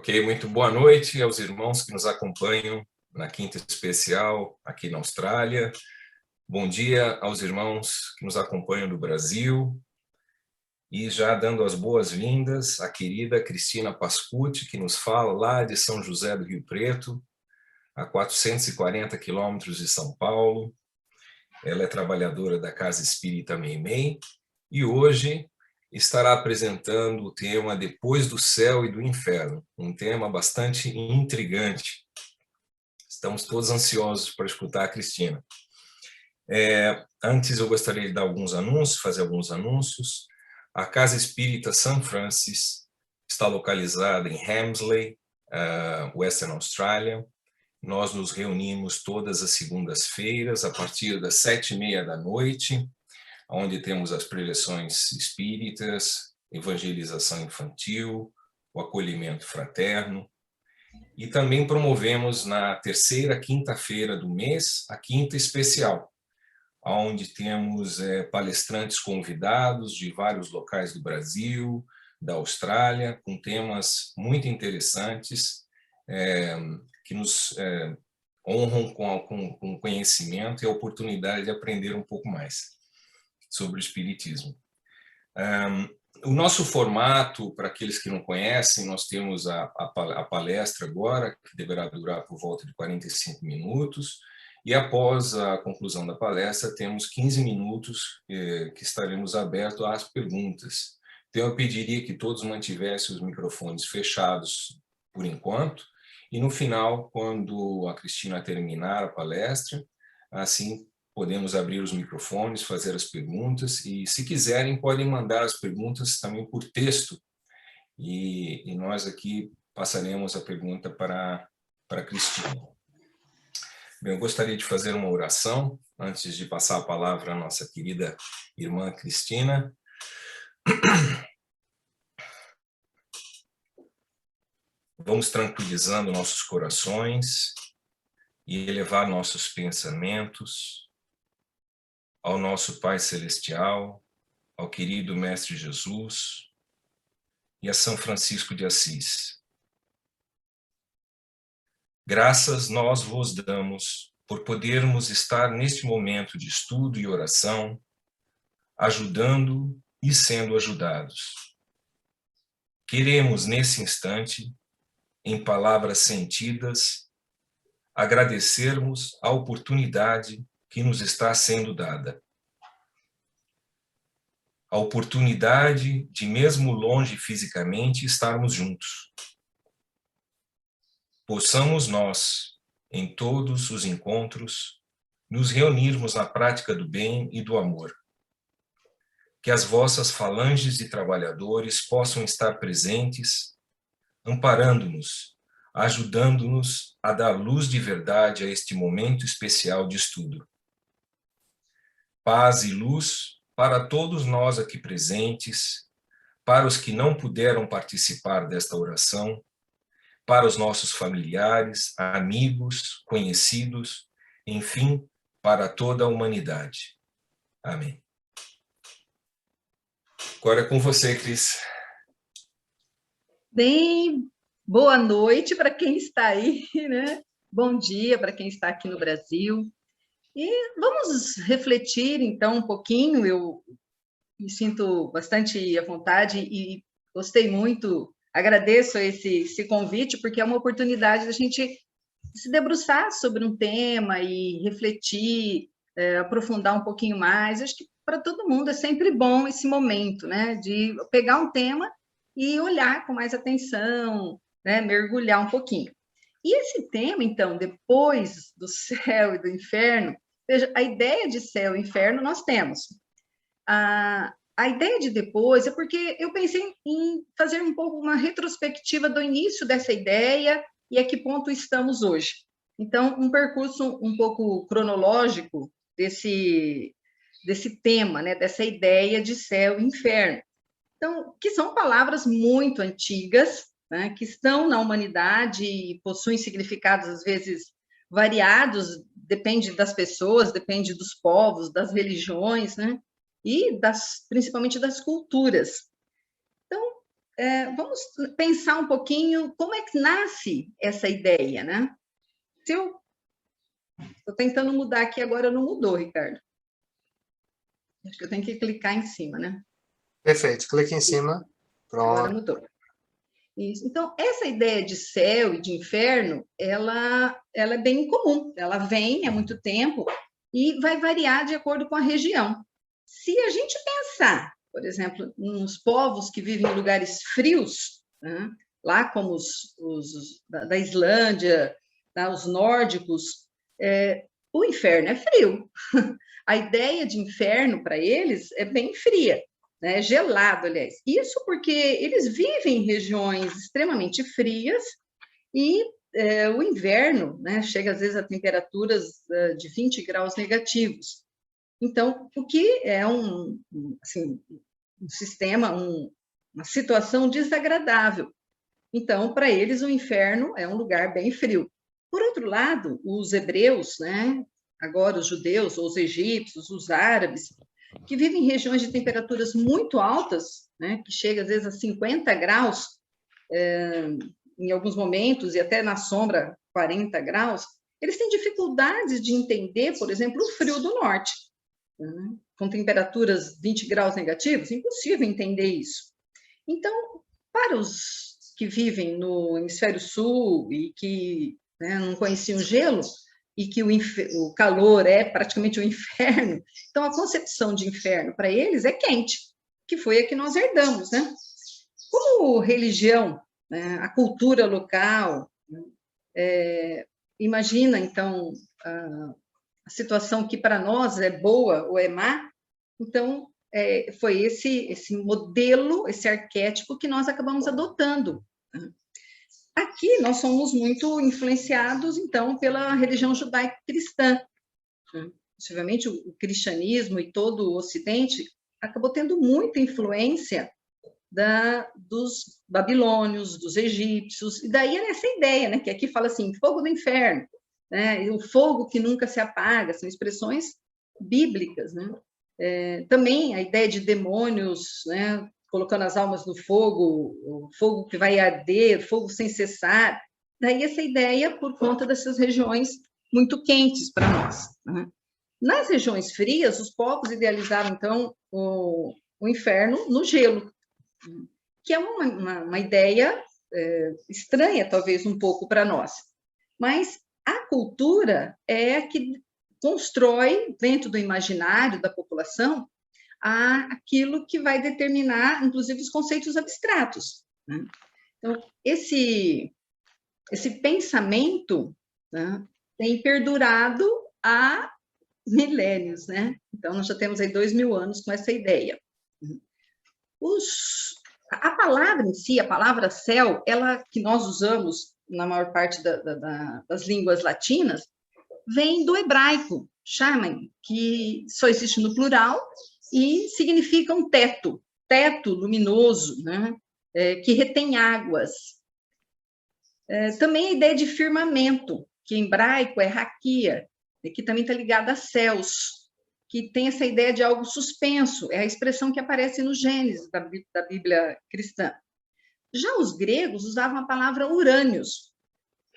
Ok, muito boa noite aos irmãos que nos acompanham na Quinta Especial aqui na Austrália. Bom dia aos irmãos que nos acompanham do Brasil. E já dando as boas-vindas à querida Cristina Pascucci, que nos fala lá de São José do Rio Preto, a 440 quilômetros de São Paulo. Ela é trabalhadora da Casa Espírita Meimei e hoje estará apresentando o tema Depois do Céu e do Inferno, um tema bastante intrigante. Estamos todos ansiosos para escutar a Cristina. Antes eu gostaria de dar fazer alguns anúncios. A Casa Espírita St. Francis está localizada em Helmsley, Western Australia. Nós nos reunimos todas as segundas-feiras, a partir das 7h30 da noite, onde temos as preleções espíritas, evangelização infantil, o acolhimento fraterno. E também promovemos na terceira quinta-feira do mês a Quinta Especial, onde temos palestrantes convidados de vários locais do Brasil, da Austrália, com temas muito interessantes, que nos honram com conhecimento e a oportunidade de aprender um pouco mais sobre o Espiritismo. O nosso formato, para aqueles que não conhecem, nós temos a palestra agora, que deverá durar por volta de 45 minutos, e após a conclusão da palestra, temos 15 minutos que estaremos abertos às perguntas. Então, eu pediria que todos mantivessem os microfones fechados por enquanto, e no final, quando a Cristina terminar a palestra, assim podemos abrir os microfones, fazer as perguntas, e se quiserem, podem mandar as perguntas também por texto, e nós aqui passaremos a pergunta para a Cristina. Bem, eu gostaria de fazer uma oração, antes de passar a palavra à nossa querida irmã Cristina. Vamos tranquilizando nossos corações e elevar nossos pensamentos ao nosso Pai Celestial, ao querido Mestre Jesus e a São Francisco de Assis. Graças nós vos damos por podermos estar neste momento de estudo e oração, ajudando e sendo ajudados. Queremos, nesse instante, em palavras sentidas, agradecermos a oportunidade que nos está sendo dada. A oportunidade de, mesmo longe fisicamente, estarmos juntos. Possamos nós, em todos os encontros, nos reunirmos na prática do bem e do amor. Que as vossas falanges de trabalhadores possam estar presentes, amparando-nos, ajudando-nos a dar luz de verdade a este momento especial de estudo. Paz e luz para todos nós aqui presentes, para os que não puderam participar desta oração, para os nossos familiares, amigos, conhecidos, enfim, para toda a humanidade. Amém. Agora é com você, Cris. Bem, boa noite para quem está aí, né? Bom dia para quem está aqui no Brasil. E vamos refletir, então, um pouquinho. Eu me sinto bastante à vontade e gostei muito, agradeço esse convite, porque é uma oportunidade da gente se debruçar sobre um tema e refletir, aprofundar um pouquinho mais. Acho que para todo mundo é sempre bom esse momento, né? De pegar um tema e olhar com mais atenção, né? Mergulhar um pouquinho. E esse tema, então, depois do céu e do inferno, veja, a ideia de céu e inferno nós temos. A ideia de depois é porque eu pensei em fazer um pouco uma retrospectiva do início dessa ideia e a que ponto estamos hoje. Então, um percurso um pouco cronológico desse tema, né, dessa ideia de céu e inferno. Então, que são palavras muito antigas, né, que estão na humanidade e possuem significados, às vezes, variados, depende das pessoas, depende dos povos, das religiões, né? E principalmente das culturas. Então, vamos pensar um pouquinho como é que nasce essa ideia, né? Se eu estou tentando mudar aqui, agora não mudou, Ricardo. Acho que eu tenho que clicar em cima, né? Perfeito, clique em cima. Agora Pronto. mudou. Isso. Então, essa ideia de céu e de inferno, ela é bem comum. Ela vem há muito tempo e vai variar de acordo com a região. Se a gente pensar, por exemplo, nos povos que vivem em lugares frios, né, lá como os da Islândia, tá, os nórdicos, o inferno é frio. A ideia de inferno para eles é bem fria, né? Gelado, aliás. Isso porque eles vivem em regiões extremamente frias e o inverno, né, chega às vezes a temperaturas de 20 graus negativos. Então, o que é assim, um sistema, uma situação desagradável. Então, para eles, o inferno é um lugar bem frio. Por outro lado, os hebreus, né, agora os judeus, ou os egípcios, os árabes, que vivem em regiões de temperaturas muito altas, né, que chega às vezes a 50 graus, em alguns momentos, e até na sombra 40 graus, eles têm dificuldades de entender, por exemplo, o frio do norte. Né? Com temperaturas 20 graus negativos, impossível entender isso. Então, para os que vivem no hemisfério sul e que, né, não conheciam gelo, e que o calor é praticamente o inferno, então a concepção de inferno para eles é quente, que foi a que nós herdamos, né? Como religião, né, a cultura local, imagina, então, a situação que para nós é boa ou é má, então foi esse modelo, esse arquétipo que nós acabamos adotando. Aqui nós somos muito influenciados, então, pela religião judaico-cristã. Possivelmente o cristianismo e todo o Ocidente acabou tendo muita influência dos babilônios, dos egípcios, e daí é essa ideia, né, que aqui fala assim, fogo do inferno, né, e o fogo que nunca se apaga, são expressões bíblicas, né? Também a ideia de demônios, né, colocando as almas no fogo, o fogo que vai arder, fogo sem cessar, daí essa ideia por conta dessas regiões muito quentes para nós, né? Nas regiões frias, os povos idealizaram, então, o inferno no gelo, que é uma ideia estranha, talvez, um pouco para nós. Mas a cultura é a que constrói, dentro do imaginário da população, aquilo que vai determinar, inclusive, os conceitos abstratos. Né? Então, esse pensamento, né, tem perdurado há milênios, né? Então, nós já temos aí 2000 anos com essa ideia. A palavra em si, a palavra céu, ela que nós usamos na maior parte das línguas latinas, vem do hebraico, shaman, que só existe no plural e significa um teto luminoso, né? Que retém águas. Também a ideia de firmamento, que em hebraico é raquia, que também está ligada a céus, que tem essa ideia de algo suspenso, é a expressão que aparece no Gênesis da Bíblia cristã. Já os gregos usavam a palavra urânios,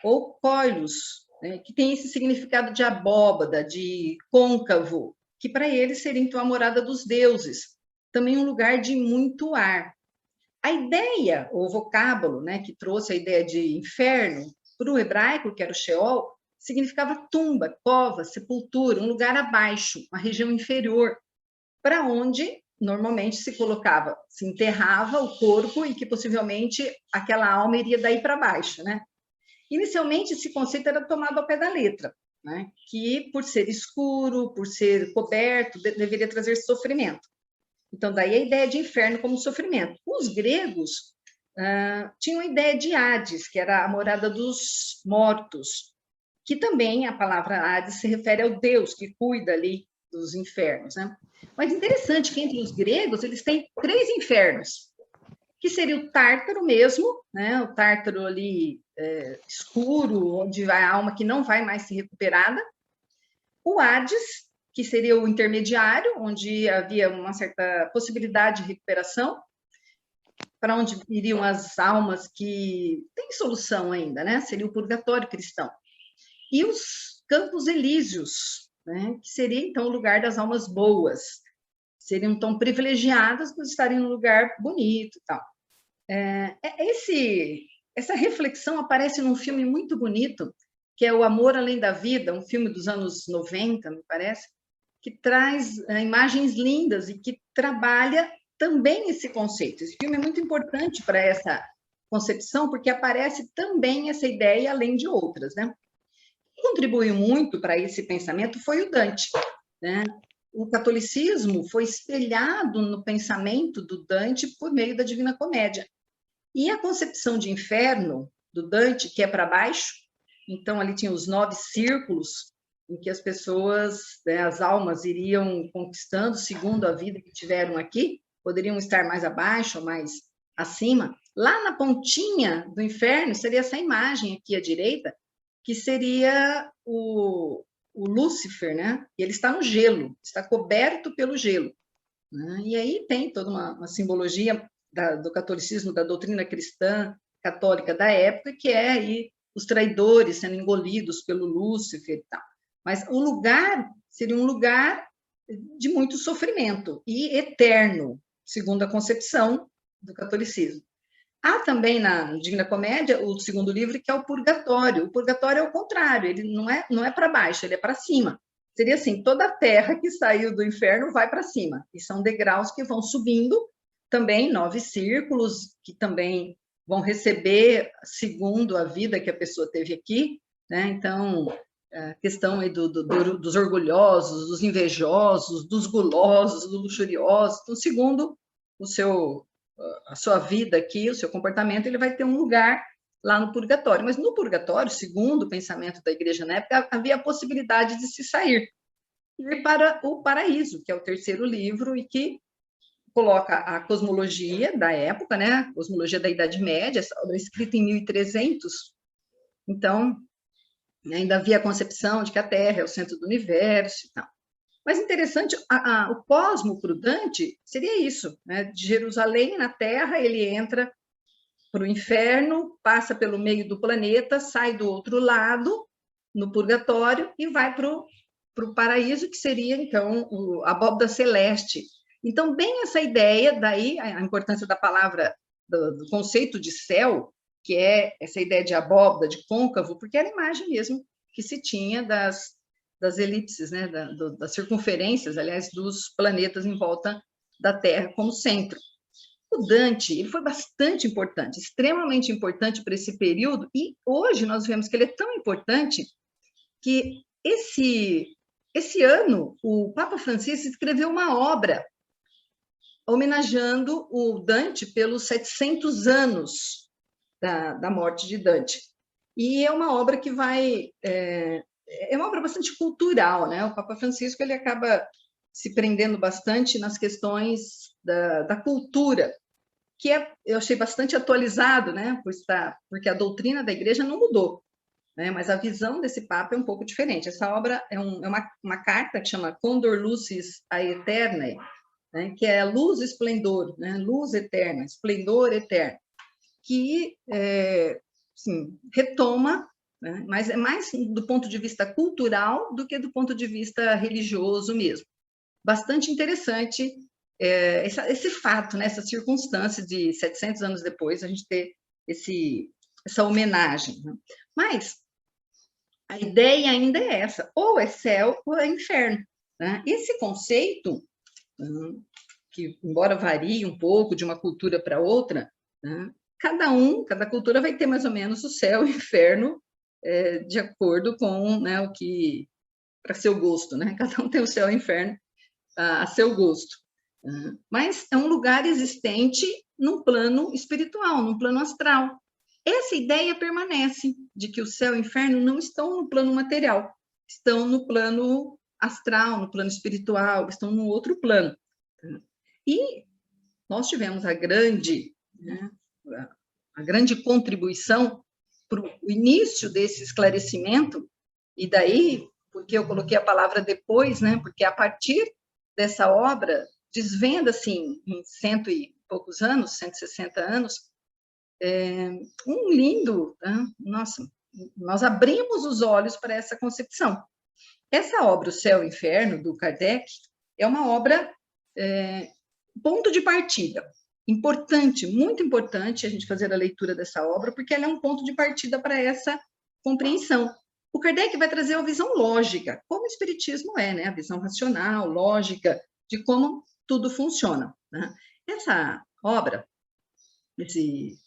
ou coilos, né, que tem esse significado de abóbada, de côncavo, que para eles seria então a morada dos deuses, também um lugar de muito ar. A ideia, o vocábulo, né, que trouxe a ideia de inferno, para o hebraico, que era o Sheol, significava tumba, cova, sepultura, um lugar abaixo, uma região inferior, para onde normalmente se colocava, se enterrava o corpo e que possivelmente aquela alma iria daí para baixo, né? Inicialmente, esse conceito era tomado ao pé da letra, né? Que por ser escuro, por ser coberto, deveria trazer sofrimento. Então, daí a ideia de inferno como sofrimento. Os gregos tinham a ideia de Hades, que era a morada dos mortos, que também a palavra Hades se refere ao Deus que cuida ali dos infernos, né? Mas interessante que entre os gregos eles têm 3 infernos, que seria o Tártaro mesmo, né? O Tártaro ali escuro, onde vai a alma que não vai mais ser recuperada. O Hades, que seria o intermediário, onde havia uma certa possibilidade de recuperação. para onde iriam as almas que têm solução ainda, né? Seria o purgatório cristão. E os campos elíseos, né? Que seria, então, o lugar das almas boas. Seriam tão privilegiadas por estarem num lugar bonito e tal. Essa reflexão aparece num filme muito bonito, que é O Amor Além da Vida, um filme dos anos 90, me parece, que traz imagens lindas e que trabalha também esse conceito. Esse filme é muito importante para essa concepção, porque aparece também essa ideia, além de outras, né? Quem contribuiu muito para esse pensamento foi o Dante, né? O catolicismo foi espelhado no pensamento do Dante por meio da Divina Comédia. E a concepção de inferno do Dante, que é para baixo, então ali tinha os 9 círculos em que as pessoas, né, as almas iriam conquistando segundo a vida que tiveram aqui, poderiam estar mais abaixo ou mais acima. Lá na pontinha do inferno seria essa imagem aqui à direita, que seria o Lúcifer, né? E ele está no gelo, está coberto pelo gelo, né? E aí tem toda uma simbologia do catolicismo, da doutrina cristã católica da época, que é aí os traidores sendo engolidos pelo Lúcifer e tal. Mas o lugar seria um lugar de muito sofrimento e eterno, segundo a concepção do catolicismo. Há também na Divina Comédia o segundo livro, que é o Purgatório. O Purgatório é o contrário, ele não é para baixo, ele é para cima. Seria assim, toda a terra que saiu do inferno vai para cima. E são degraus que vão subindo, também 9 círculos, que também vão receber segundo a vida que a pessoa teve aqui, né? Então, a questão aí dos orgulhosos, dos invejosos, dos gulosos, dos luxuriosos, então, segundo a sua vida aqui, o seu comportamento, ele vai ter um lugar lá no purgatório. Mas no purgatório, segundo o pensamento da igreja na época, havia a possibilidade de se sair e ir para o paraíso, que é o terceiro livro, e que coloca a cosmologia da época, né? A cosmologia da Idade Média, essa obra escrita em 1300. Então, ainda havia a concepção de que a Terra é o centro do universo e tal. Mas interessante, o cosmo para o Dante seria isso, né? De Jerusalém na Terra, ele entra para o inferno, passa pelo meio do planeta, sai do outro lado, no purgatório, e vai para o paraíso, que seria, então, a abóbada celeste. Então, bem essa ideia, daí a importância da palavra, do conceito de céu, que é essa ideia de abóbada, de côncavo, porque era a imagem mesmo que se tinha das elipses, né, das circunferências, aliás, dos planetas em volta da Terra como centro. O Dante, ele foi bastante importante, extremamente importante para esse período, e hoje nós vemos que ele é tão importante que esse ano o Papa Francisco escreveu uma obra homenageando o Dante pelos 700 anos da morte de Dante. E é uma obra que é uma obra bastante cultural, né? O Papa Francisco ele acaba se prendendo bastante nas questões da cultura, que eu achei bastante atualizado, né? Porque a doutrina da igreja não mudou, né? Mas a visão desse Papa é um pouco diferente. Essa obra é uma carta que chama Condor Lucis Aeternae, né? Que é luz e esplendor, né? Luz eterna, esplendor eterno, que assim, retoma, né? Mas é mais do ponto de vista cultural do que do ponto de vista religioso mesmo. Bastante interessante esse fato, né? Essa circunstância de 700 anos depois a gente ter essa homenagem, né? Mas a ideia ainda é essa, ou é céu ou é inferno, né? Esse conceito, que embora varie um pouco de uma cultura para outra, né? Cada cultura vai ter mais ou menos o céu e o inferno de acordo com, né, o que, para seu gosto, né? Cada um tem o céu e o inferno a seu gosto. Mas é um lugar existente num plano espiritual, num plano astral. Essa ideia permanece, de que o céu e o inferno não estão no plano material, estão no plano astral, no plano espiritual, estão no outro plano. E nós tivemos a grande contribuição para o início desse esclarecimento, e daí, porque eu coloquei a palavra depois, né? Porque a partir dessa obra, desvenda-se em 100 e poucos anos, 160 anos, um lindo, né? Nossa, nós abrimos os olhos para essa concepção. Essa obra, O Céu e o Inferno, do Kardec, é uma obra ponto de partida. Importante, muito importante a gente fazer a leitura dessa obra, porque ela é um ponto de partida para essa compreensão. O Kardec vai trazer uma visão lógica, como o Espiritismo é, né? A visão racional, lógica, de como tudo funciona, né? Essa obra, esse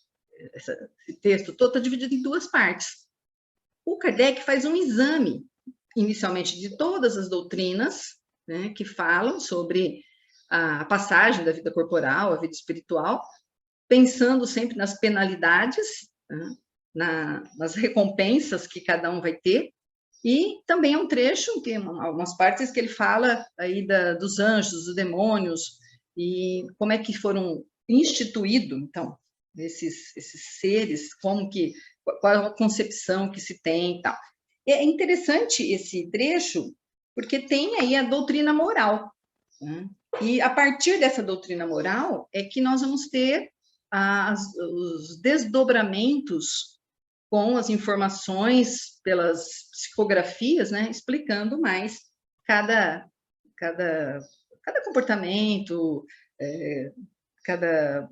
texto todo está dividido em duas partes. O Kardec faz um exame, inicialmente, de todas as doutrinas, né, que falam sobre a passagem da vida corporal, a vida espiritual, pensando sempre nas penalidades, né, nas recompensas que cada um vai ter, e também é um trecho, tem algumas partes que ele fala aí dos anjos, dos demônios, e como é que foram instituídos, então, esses seres, qual a concepção que se tem e tal. É interessante esse trecho, porque tem aí a doutrina moral, né? E a partir dessa doutrina moral é que nós vamos ter os desdobramentos com as informações pelas psicografias, né, explicando mais cada comportamento, cada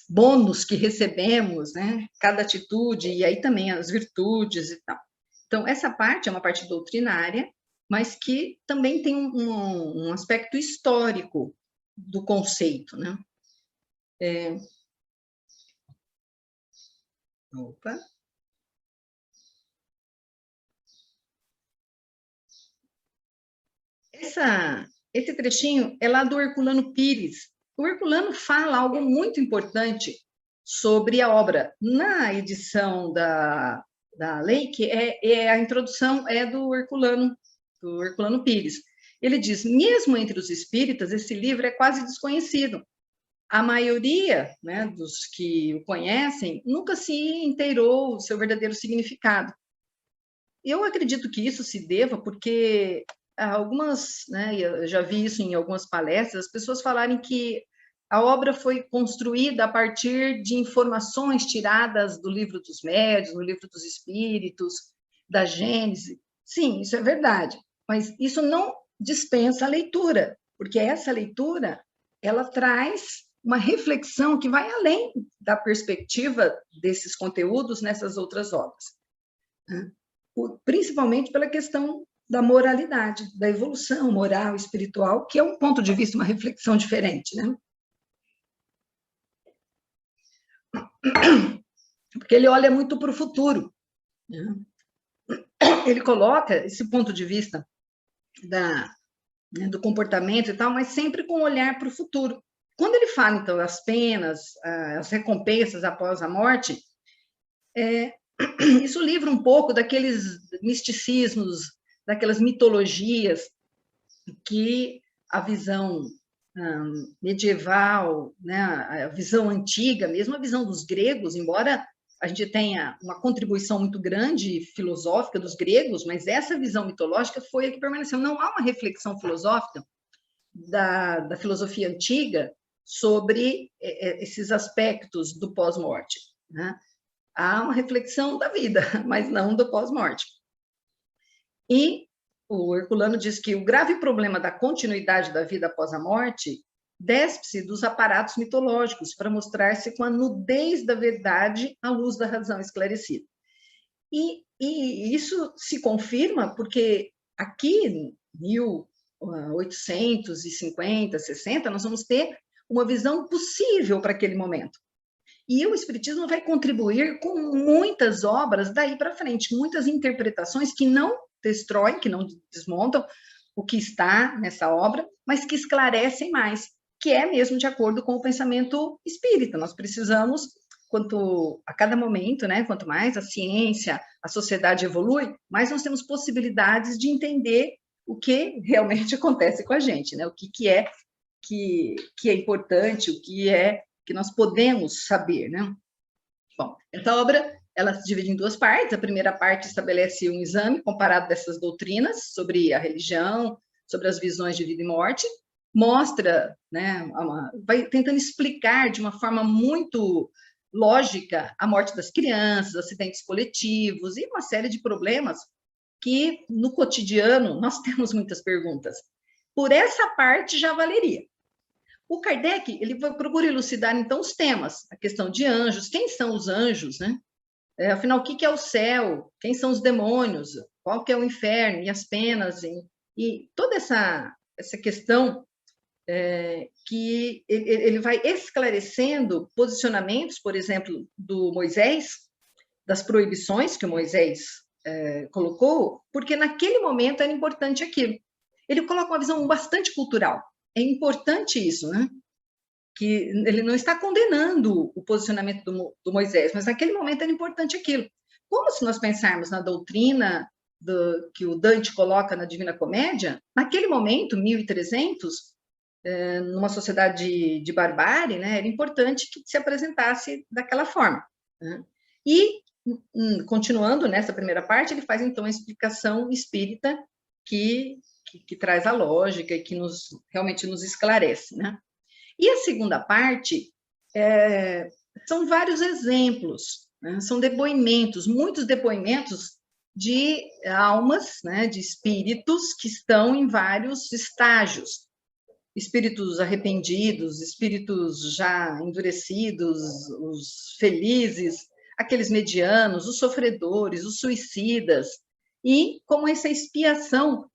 bônus que recebemos, né, cada atitude, e aí também as virtudes e tal. Então, essa parte é uma parte doutrinária, mas que também tem um aspecto histórico do conceito, né? Opa! Esse trechinho é lá do Herculano Pires. O Herculano fala algo muito importante sobre a obra. Na edição da lei, que a introdução é do Herculano Pires. Ele diz, mesmo entre os espíritas, esse livro é quase desconhecido. A maioria, né, dos que o conhecem nunca se inteirou o seu verdadeiro significado. Eu acredito que isso se deva porque algumas, né, eu já vi isso em algumas palestras, as pessoas falarem que a obra foi construída a partir de informações tiradas do livro dos médiuns, do livro dos espíritos, da Gênese. Sim, isso é verdade, mas isso não dispensa a leitura, porque essa leitura, ela traz uma reflexão que vai além da perspectiva desses conteúdos nessas outras obras, né? Principalmente pela questão da moralidade, da evolução moral, espiritual, que é um ponto de vista, uma reflexão diferente, né? Porque ele olha muito para o futuro, né? Ele coloca esse ponto de vista do comportamento e tal, mas sempre com um olhar para o futuro. Quando ele fala, então, as penas, as recompensas após a morte, isso livra um pouco daqueles misticismos, daquelas mitologias que a visão medieval, né, a visão antiga, mesmo a visão dos gregos, embora a gente tenha uma contribuição muito grande filosófica dos gregos, mas essa visão mitológica foi a que permaneceu. Não há uma reflexão filosófica da filosofia antiga sobre esses aspectos do pós-morte, né? Há uma reflexão da vida, mas não do pós-morte. E o Herculano diz que o grave problema da continuidade da vida após a morte despe-se dos aparatos mitológicos para mostrar-se com a nudez da verdade à luz da razão esclarecida. E isso se confirma porque aqui, em 1850, 60, nós vamos ter uma visão possível para aquele momento. E o Espiritismo vai contribuir com muitas obras daí para frente, muitas interpretações que não destroem, que não desmontam o que está nessa obra, mas que esclarecem mais, que é mesmo de acordo com o pensamento espírita. Nós precisamos, a cada momento, né, quanto mais a ciência, a sociedade evolui, mais nós temos possibilidades de entender o que realmente acontece com a gente, né? O que é importante, o que é que nós podemos saber, né? Bom, essa obra, ela se divide em duas partes. A primeira parte estabelece um exame comparado dessas doutrinas sobre a religião, sobre as visões de vida e morte, mostra, né, vai tentando explicar de uma forma muito lógica a morte das crianças, acidentes coletivos e uma série de problemas que, no cotidiano, nós temos muitas perguntas. Por essa parte já valeria. O Kardec, ele procura elucidar, então, os temas, a questão de anjos, quem são os anjos, né? Afinal, o que é o céu? Quem são os demônios? Qual que é o inferno? E as penas? E toda essa questão que ele vai esclarecendo posicionamentos, por exemplo, do Moisés, das proibições que o Moisés colocou, porque naquele momento era importante aquilo. Ele coloca uma visão bastante cultural. É importante isso, né? Que ele não está condenando o posicionamento do Moisés, mas naquele momento era importante aquilo. Como se nós pensarmos na doutrina que o Dante coloca na Divina Comédia, naquele momento, 1300, numa sociedade de barbárie, né, era importante que se apresentasse daquela forma. Né? E, continuando nessa primeira parte, ele faz, então, a explicação espírita que traz a lógica e que realmente nos esclarece. Né? E a segunda parte são vários exemplos, né? São depoimentos, muitos depoimentos de almas, né, de espíritos que estão em vários estágios. Espíritos arrependidos, espíritos já endurecidos, os felizes, aqueles medianos, os sofredores, os suicidas, e como essa expiação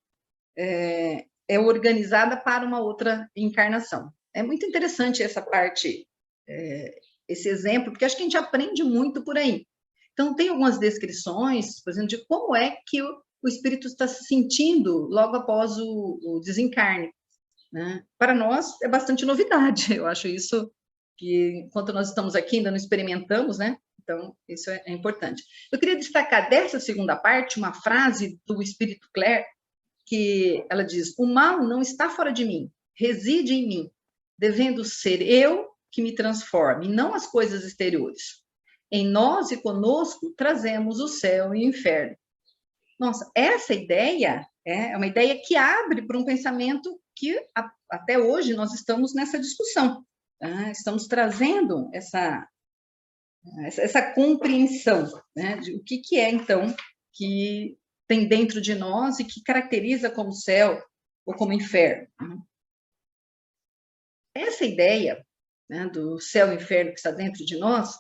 é organizada para uma outra encarnação. É muito interessante essa parte, esse exemplo, porque acho que a gente aprende muito por aí. Então, tem algumas descrições, por exemplo, de como é que o espírito está se sentindo logo após o desencarne. Né? Para nós, é bastante novidade. Eu acho isso que, enquanto nós estamos aqui, ainda não experimentamos, né? Então, isso é importante. Eu queria destacar dessa segunda parte uma frase do Espírito Clare, que ela diz: o mal não está fora de mim, reside em mim, devendo ser eu que me transforme, e não as coisas exteriores. Em nós e conosco trazemos o céu e o inferno. Nossa, essa ideia é uma ideia que abre para um pensamento que até hoje nós estamos nessa discussão. Tá? Estamos trazendo essa compreensão, né, de o que é, então, que tem dentro de nós e que caracteriza como céu ou como inferno. Essa ideia, né, do céu e inferno que está dentro de nós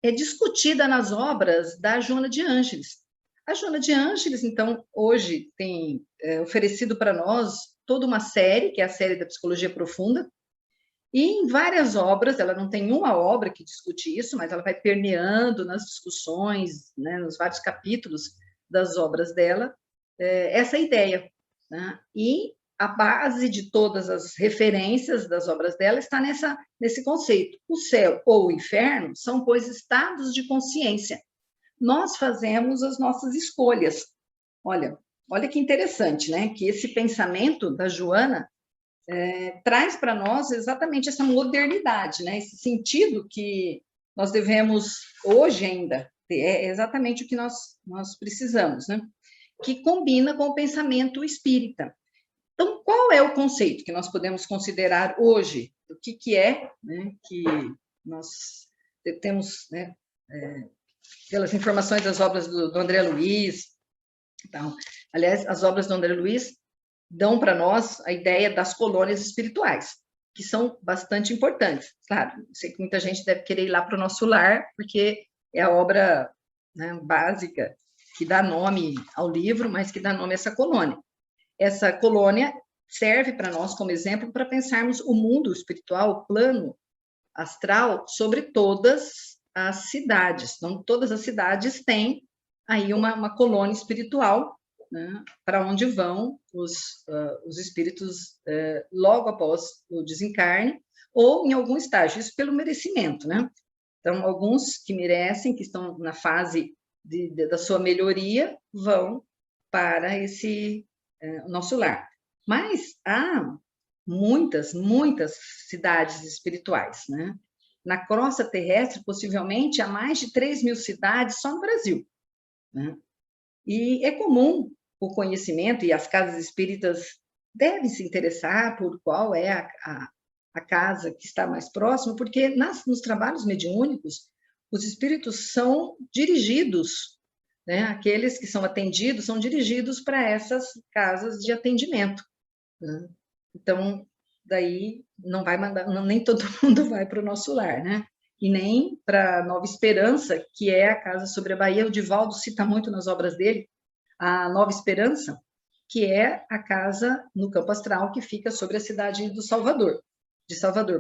é discutida nas obras da Joana de Ângeles. A Joana de Ângeles, então, hoje tem oferecido para nós toda uma série, que é a série da Psicologia Profunda, e em várias obras, ela não tem uma obra que discute isso, mas ela vai permeando nas discussões, né, nos vários capítulos das obras dela, essa ideia. Né? E a base de todas as referências das obras dela está nesse conceito. O céu ou o inferno são, pois, estados de consciência. Nós fazemos as nossas escolhas. Olha que interessante, né? Que esse pensamento da Joana traz para nós exatamente essa modernidade, né? Esse sentido que nós devemos hoje ainda ter, é exatamente o que nós precisamos, né? Que combina com o pensamento espírita. Então, qual é o conceito que nós podemos considerar hoje? O que é, né, que nós temos, né, pelas informações das obras do André Luiz. Então, aliás, as obras do André Luiz dão para nós a ideia das colônias espirituais, que são bastante importantes. Claro, sei que muita gente deve querer ir lá para o Nosso Lar, porque é a obra, né, básica que dá nome ao livro, mas que dá nome a essa colônia. Essa colônia serve para nós como exemplo para pensarmos o mundo espiritual, o plano astral, sobre todas as cidades. Então, todas as cidades têm aí uma colônia espiritual, né, para onde vão os espíritos logo após o desencarne, ou em algum estágio, isso pelo merecimento, né? Então, alguns que merecem, que estão na fase da sua melhoria, vão para esse Nosso Lar. Mas há muitas cidades espirituais, né? Na crosta terrestre, possivelmente, há mais de 3.000 cidades só no Brasil. Né? E é comum o conhecimento, e as casas espíritas deve se interessar por qual é a casa que está mais próxima, porque nos trabalhos mediúnicos, os espíritos são dirigidos, né? Aqueles que são atendidos são dirigidos para essas casas de atendimento, né? Então, daí não vai mandar, nem todo mundo vai para o nosso lar, né? E nem para Nova Esperança, que é a casa sobre a Bahia. O Divaldo cita muito nas obras dele a Nova Esperança, que é a casa no campo astral que fica sobre a cidade de Salvador.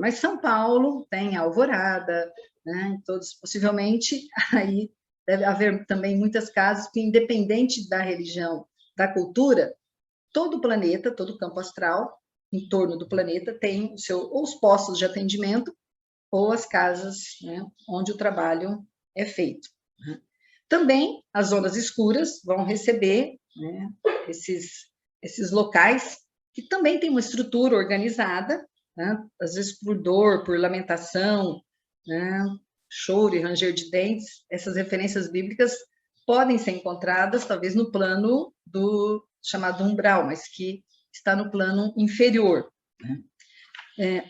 Mas São Paulo tem a Alvorada, né? Todos, possivelmente, aí deve haver também muitas casas que, independente da religião, da cultura, todo o planeta, todo o campo astral, em torno do planeta, tem ou os postos de atendimento ou as casas, né, onde o trabalho é feito, né? Também as zonas escuras vão receber, né, esses locais que também têm uma estrutura organizada, né, às vezes por dor, por lamentação, né, choro e ranger de dentes. Essas referências bíblicas podem ser encontradas, talvez, no plano do chamado umbral, mas que está no plano inferior, né?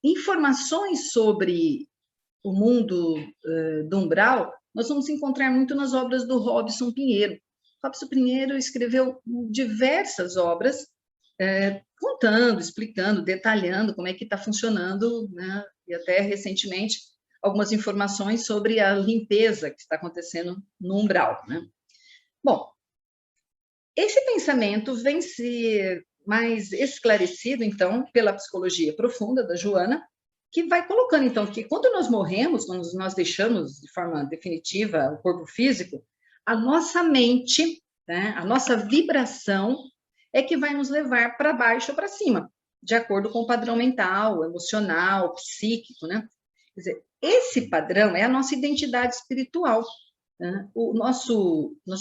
Informações sobre o mundo do umbral, nós vamos encontrar muito nas obras do Robson Pinheiro. Robson Pinheiro escreveu diversas obras, contando, explicando, detalhando como é que está funcionando, né? E até recentemente algumas informações sobre a limpeza que está acontecendo no umbral, né? Bom, esse pensamento vem ser mais esclarecido, então, pela psicologia profunda da Joana, que vai colocando, então, que quando nós morremos, quando nós deixamos de forma definitiva o corpo físico, a nossa mente, né, a nossa vibração é que vai nos levar para baixo ou para cima, de acordo com o padrão mental, emocional, psíquico, né? Quer dizer, esse padrão é a nossa identidade espiritual, né? Nós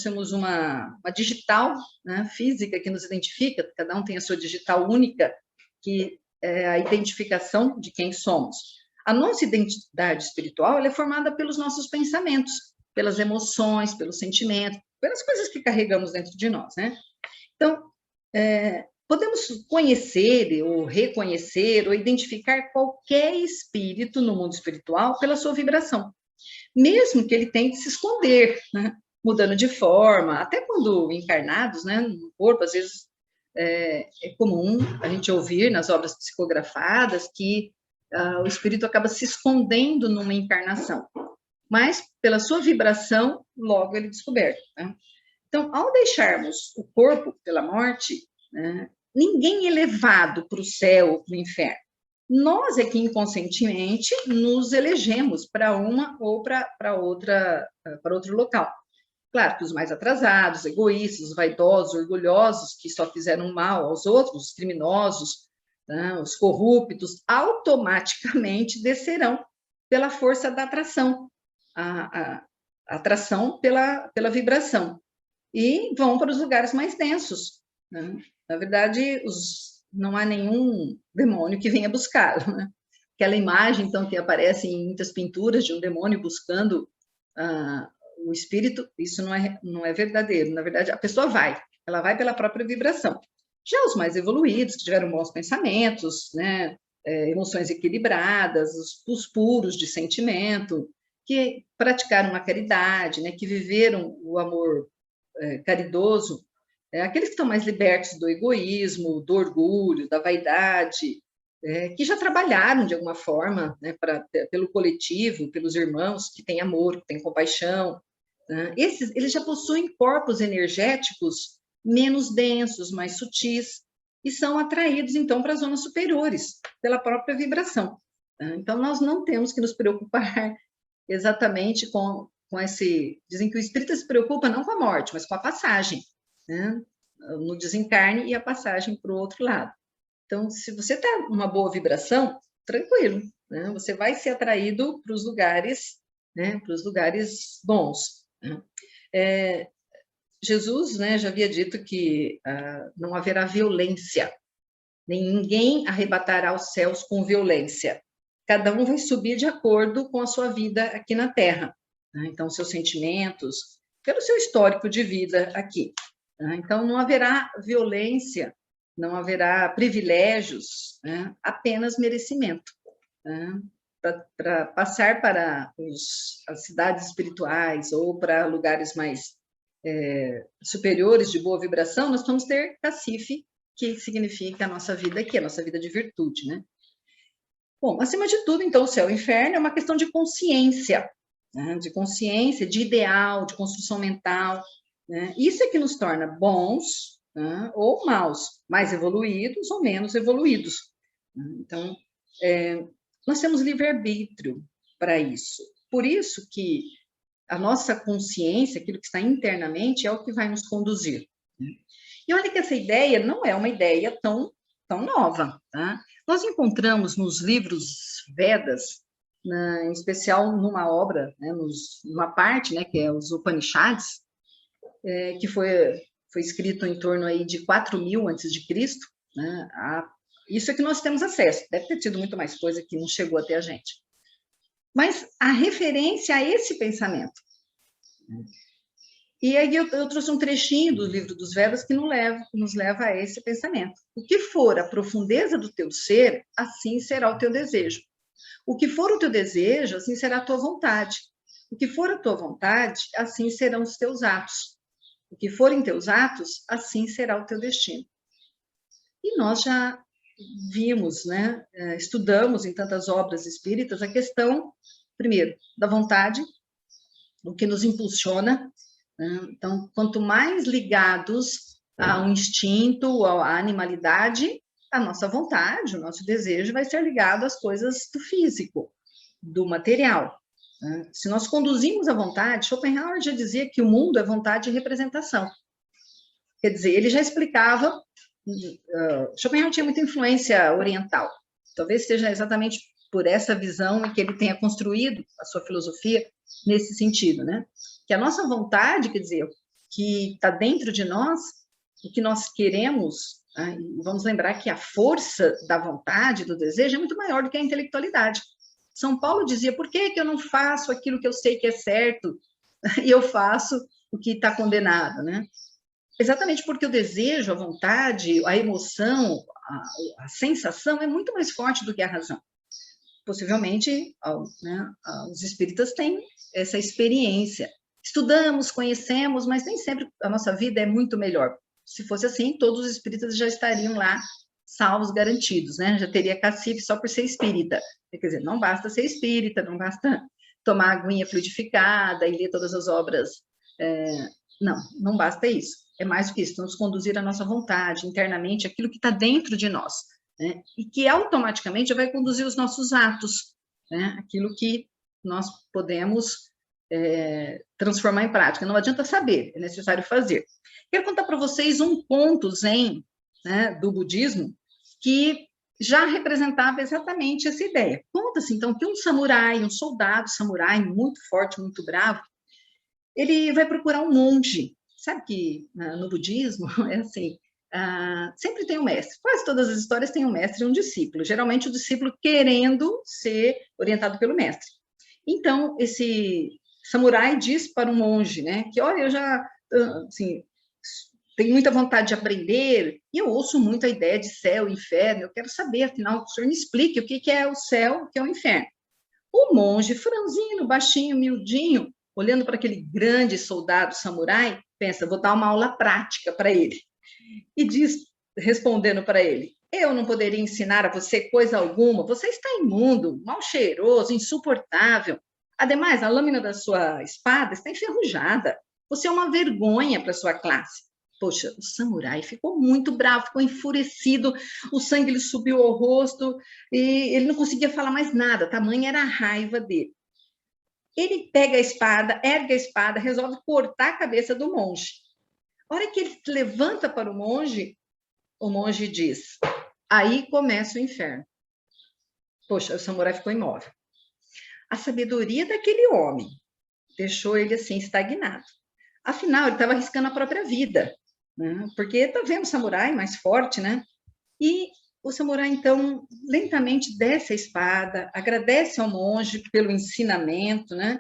temos uma digital, né, física que nos identifica, cada um tem a sua digital única, que é a identificação de quem somos. A nossa identidade espiritual ela é formada pelos nossos pensamentos, pelas emoções, pelos sentimentos, pelas coisas que carregamos dentro de nós, né? Então, podemos conhecer ou reconhecer ou identificar qualquer espírito no mundo espiritual pela sua vibração, mesmo que ele tente se esconder, né? Mudando de forma, até quando encarnados, né, no corpo, às vezes é comum a gente ouvir nas obras psicografadas que o espírito acaba se escondendo numa encarnação, mas pela sua vibração, logo ele é descoberto, né? Então, ao deixarmos o corpo pela morte, né, ninguém é levado para o céu ou para o inferno. Nós é que inconscientemente nos elegemos para uma ou para outro local. Claro que os mais atrasados, egoístas, vaidosos, orgulhosos, que só fizeram mal aos outros, os criminosos, né, os corruptos, automaticamente descerão pela força da atração, a atração pela vibração, e vão para os lugares mais densos, né? Na verdade, não há nenhum demônio que venha buscá-lo, né? Aquela imagem, então, que aparece em muitas pinturas de um demônio buscando o espírito, isso não é verdadeiro. Na verdade, a pessoa ela vai pela própria vibração. Já os mais evoluídos, que tiveram bons pensamentos, né, emoções equilibradas, os puros de sentimento, que praticaram a caridade, né, que viveram o amor caridoso, aqueles que estão mais libertos do egoísmo, do orgulho, da vaidade, que já trabalharam de alguma forma, né, pelo coletivo, pelos irmãos, que têm amor, que têm compaixão, né? Eles já possuem corpos energéticos menos densos, mais sutis, e são atraídos, então, para as zonas superiores, pela própria vibração, né? Então, nós não temos que nos preocupar exatamente com esse... Dizem que o espírita se preocupa não com a morte, mas com a passagem, né, no desencarne e a passagem para o outro lado. Então, se você está numa boa vibração, tranquilo, né, você vai ser atraído para os lugares, né, para os lugares bons, né? Jesus, né, já havia dito que não haverá violência, nem ninguém arrebatará os céus com violência. Cada um vai subir de acordo com a sua vida aqui na Terra, né? Então, seus sentimentos, pelo seu histórico de vida aqui. Né? Então, não haverá violência, não haverá privilégios, né? Apenas merecimento. Né? Para passar para as cidades espirituais ou para lugares mais superiores de boa vibração, nós vamos ter cacife, que significa a nossa vida aqui, a nossa vida de virtude, né? Bom, acima de tudo, então, o céu e o inferno é uma questão de consciência, né? De consciência, de ideal, de construção mental, né? Isso é que nos torna bons, né? Ou maus, mais evoluídos ou menos evoluídos. Então, nós temos livre-arbítrio para isso. Por isso que a nossa consciência, aquilo que está internamente, é o que vai nos conduzir. E olha que essa ideia não é uma ideia tão nova. Tá? Nós encontramos nos livros Vedas, em especial numa obra, né, numa parte, né, que é os Upanishads, que foi escrito em torno aí de 4.000 antes de Cristo, né, isso é que nós temos acesso. Deve ter tido muito mais coisa que não chegou até a gente. Mas a referência a esse pensamento. E aí eu trouxe um trechinho do livro dos Vedas que nos leva a esse pensamento. O que for a profundeza do teu ser, assim será o teu desejo. O que for o teu desejo, assim será a tua vontade. O que for a tua vontade, assim serão os teus atos. O que forem teus atos, assim será o teu destino. E nós já vimos, né, estudamos em tantas obras espíritas a questão, primeiro, da vontade, o que nos impulsiona. Né? Então, quanto mais ligados ao instinto, à animalidade, a nossa vontade, o nosso desejo vai ser ligado às coisas do físico, do material. Né? Se nós conduzimos a vontade, Schopenhauer já dizia que o mundo é vontade e representação. Quer dizer, ele já explicava. Schopenhauer tinha muita influência oriental. Talvez seja exatamente por essa visão que ele tenha construído a sua filosofia nesse sentido, né? Que a nossa vontade, quer dizer, que está dentro de nós, o que nós queremos, né? Vamos lembrar que a força da vontade, do desejo, é muito maior do que a intelectualidade. São Paulo dizia, por que eu não faço aquilo que eu sei que é certo e eu faço o que está condenado, né? Exatamente porque o desejo, a vontade, a emoção, a sensação é muito mais forte do que a razão. Possivelmente, né, os espíritas têm essa experiência. Estudamos, conhecemos, mas nem sempre a nossa vida é muito melhor. Se fosse assim, todos os espíritas já estariam lá salvos, garantidos, né? Já teria cacife só por ser espírita. Quer dizer, não basta ser espírita, não basta tomar aguinha fluidificada e ler todas as obras. Não basta isso. É mais do que isso, nos conduzir à nossa vontade, internamente, aquilo que está dentro de nós, né? E que automaticamente vai conduzir os nossos atos, né? Aquilo que nós podemos transformar em prática. Não adianta saber, é necessário fazer. Quero contar para vocês um ponto zen, né, do budismo que já representava exatamente essa ideia. Conta-se, então, que um samurai, um soldado samurai muito forte, muito bravo, ele vai procurar um monge. Sabe que no budismo é assim, sempre tem um mestre. Quase todas as histórias têm um mestre e um discípulo. Geralmente o discípulo querendo ser orientado pelo mestre. Então, esse samurai diz para o monge, né, que, olha, eu já assim, tenho muita vontade de aprender e eu ouço muito a ideia de céu e inferno. Eu quero saber, afinal, o senhor me explique o que é o céu, o que é o inferno. O monge, franzino, baixinho, miudinho, olhando para aquele grande soldado samurai, pensa, vou dar uma aula prática para ele. E diz, respondendo para ele, eu não poderia ensinar a você coisa alguma, você está imundo, mal cheiroso, insuportável. Ademais, a lâmina da sua espada está enferrujada. Você é uma vergonha para a sua classe. Poxa, o samurai ficou muito bravo, ficou enfurecido, o sangue lhe subiu ao rosto e ele não conseguia falar mais nada, tamanha era a raiva dele. Ele pega a espada, ergue a espada, resolve cortar a cabeça do monge. A hora que ele levanta para o monge diz, aí começa o inferno. Poxa, o samurai ficou imóvel. A sabedoria daquele homem deixou ele assim, estagnado. Afinal, ele estava arriscando a própria vida, né? Porque está vendo o samurai mais forte, né? E o samurai, então, lentamente desce a espada, agradece ao monge pelo ensinamento, né?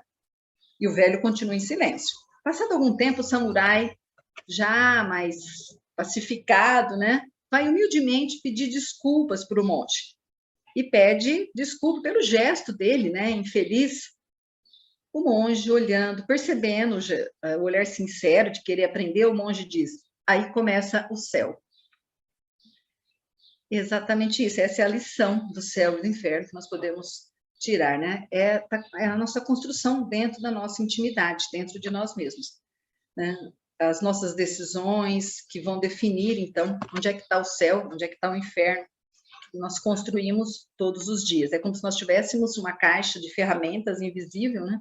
E o velho continua em silêncio. Passado algum tempo, o samurai já mais pacificado, né, vai humildemente pedir desculpas para o monge. E pede desculpa pelo gesto dele, né, infeliz. O monge, olhando, percebendo o olhar sincero de querer aprender, o monge diz: aí começa o céu. Exatamente isso, essa é a lição do céu e do inferno que nós podemos tirar, né? É a nossa construção dentro da nossa intimidade, dentro de nós mesmos, né? As nossas decisões que vão definir, então, onde é que está o céu, onde é que está o inferno, que nós construímos todos os dias. É como se nós tivéssemos uma caixa de ferramentas invisível, né?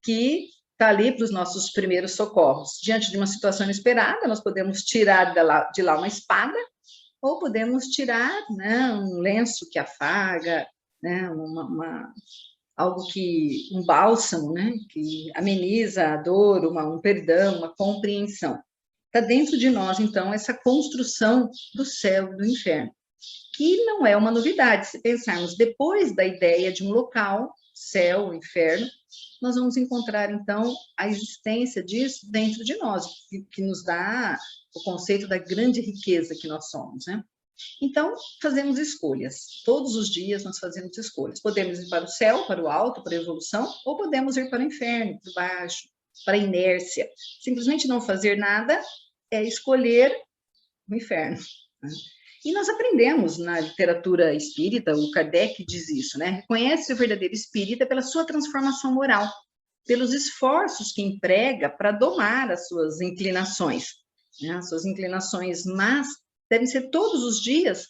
Que está ali para os nossos primeiros socorros. Diante de uma situação inesperada, nós podemos tirar de lá uma espada, ou podemos tirar, né, um lenço que afaga, né, um bálsamo, né, que ameniza a dor, um perdão, uma compreensão. Está dentro de nós, então, essa construção do céu e do inferno, que não é uma novidade. Se pensarmos depois da ideia de um local, céu, inferno, nós vamos encontrar, então, a existência disso dentro de nós, que nos dá o conceito da grande riqueza que nós somos, né? Então, fazemos escolhas. Todos os dias nós fazemos escolhas. Podemos ir para o céu, para o alto, para a evolução, ou podemos ir para o inferno, para baixo, para a inércia. Simplesmente não fazer nada é escolher o inferno. E nós aprendemos na literatura espírita, o Kardec diz isso, né? Reconhece o verdadeiro espírita pela sua transformação moral, pelos esforços que emprega para domar as suas inclinações, né? As suas inclinações más devem ser todos os dias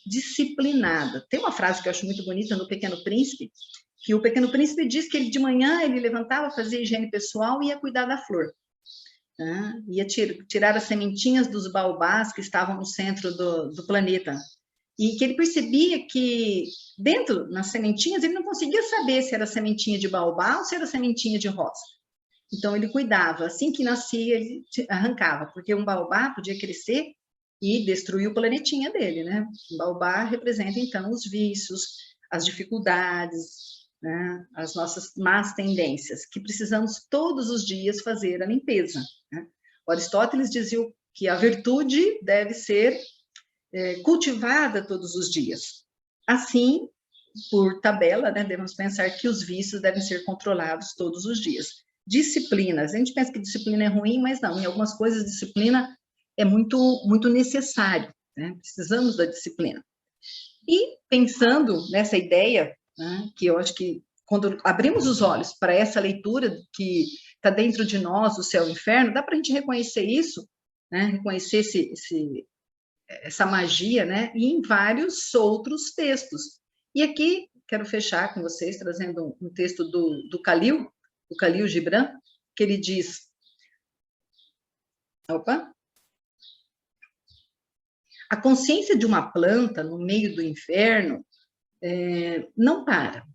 disciplinada. Tem uma frase que eu acho muito bonita no Pequeno Príncipe, que o Pequeno Príncipe diz que de manhã ele levantava, fazia higiene pessoal e ia cuidar da flor. Ia tirar as sementinhas dos baobás que estavam no centro do planeta. E que ele percebia que dentro, nas sementinhas, ele não conseguia saber se era sementinha de baobá ou se era sementinha de rosa. Então, ele cuidava. Assim que nascia, ele arrancava, porque um baobá podia crescer e destruir o planetinha dele, né? O baobá representa, então, os vícios, as dificuldades, né? As nossas más tendências, que precisamos todos os dias fazer a limpeza, né? O Aristóteles dizia que a virtude deve ser cultivada todos os dias. Assim, por tabela, né, devemos pensar que os vícios devem ser controlados todos os dias. Disciplinas. A gente pensa que disciplina é ruim, mas não. Em algumas coisas, disciplina é muito, muito necessário, né? Precisamos da disciplina. E pensando nessa ideia, né, que eu acho que quando abrimos os olhos para essa leitura que está dentro de nós, o céu e o inferno, dá para a gente reconhecer isso, né? Reconhecer essa magia, né? E em vários outros textos. E aqui quero fechar com vocês trazendo um texto do Khalil Gibran, que ele diz, a consciência de uma planta no meio do inferno não para.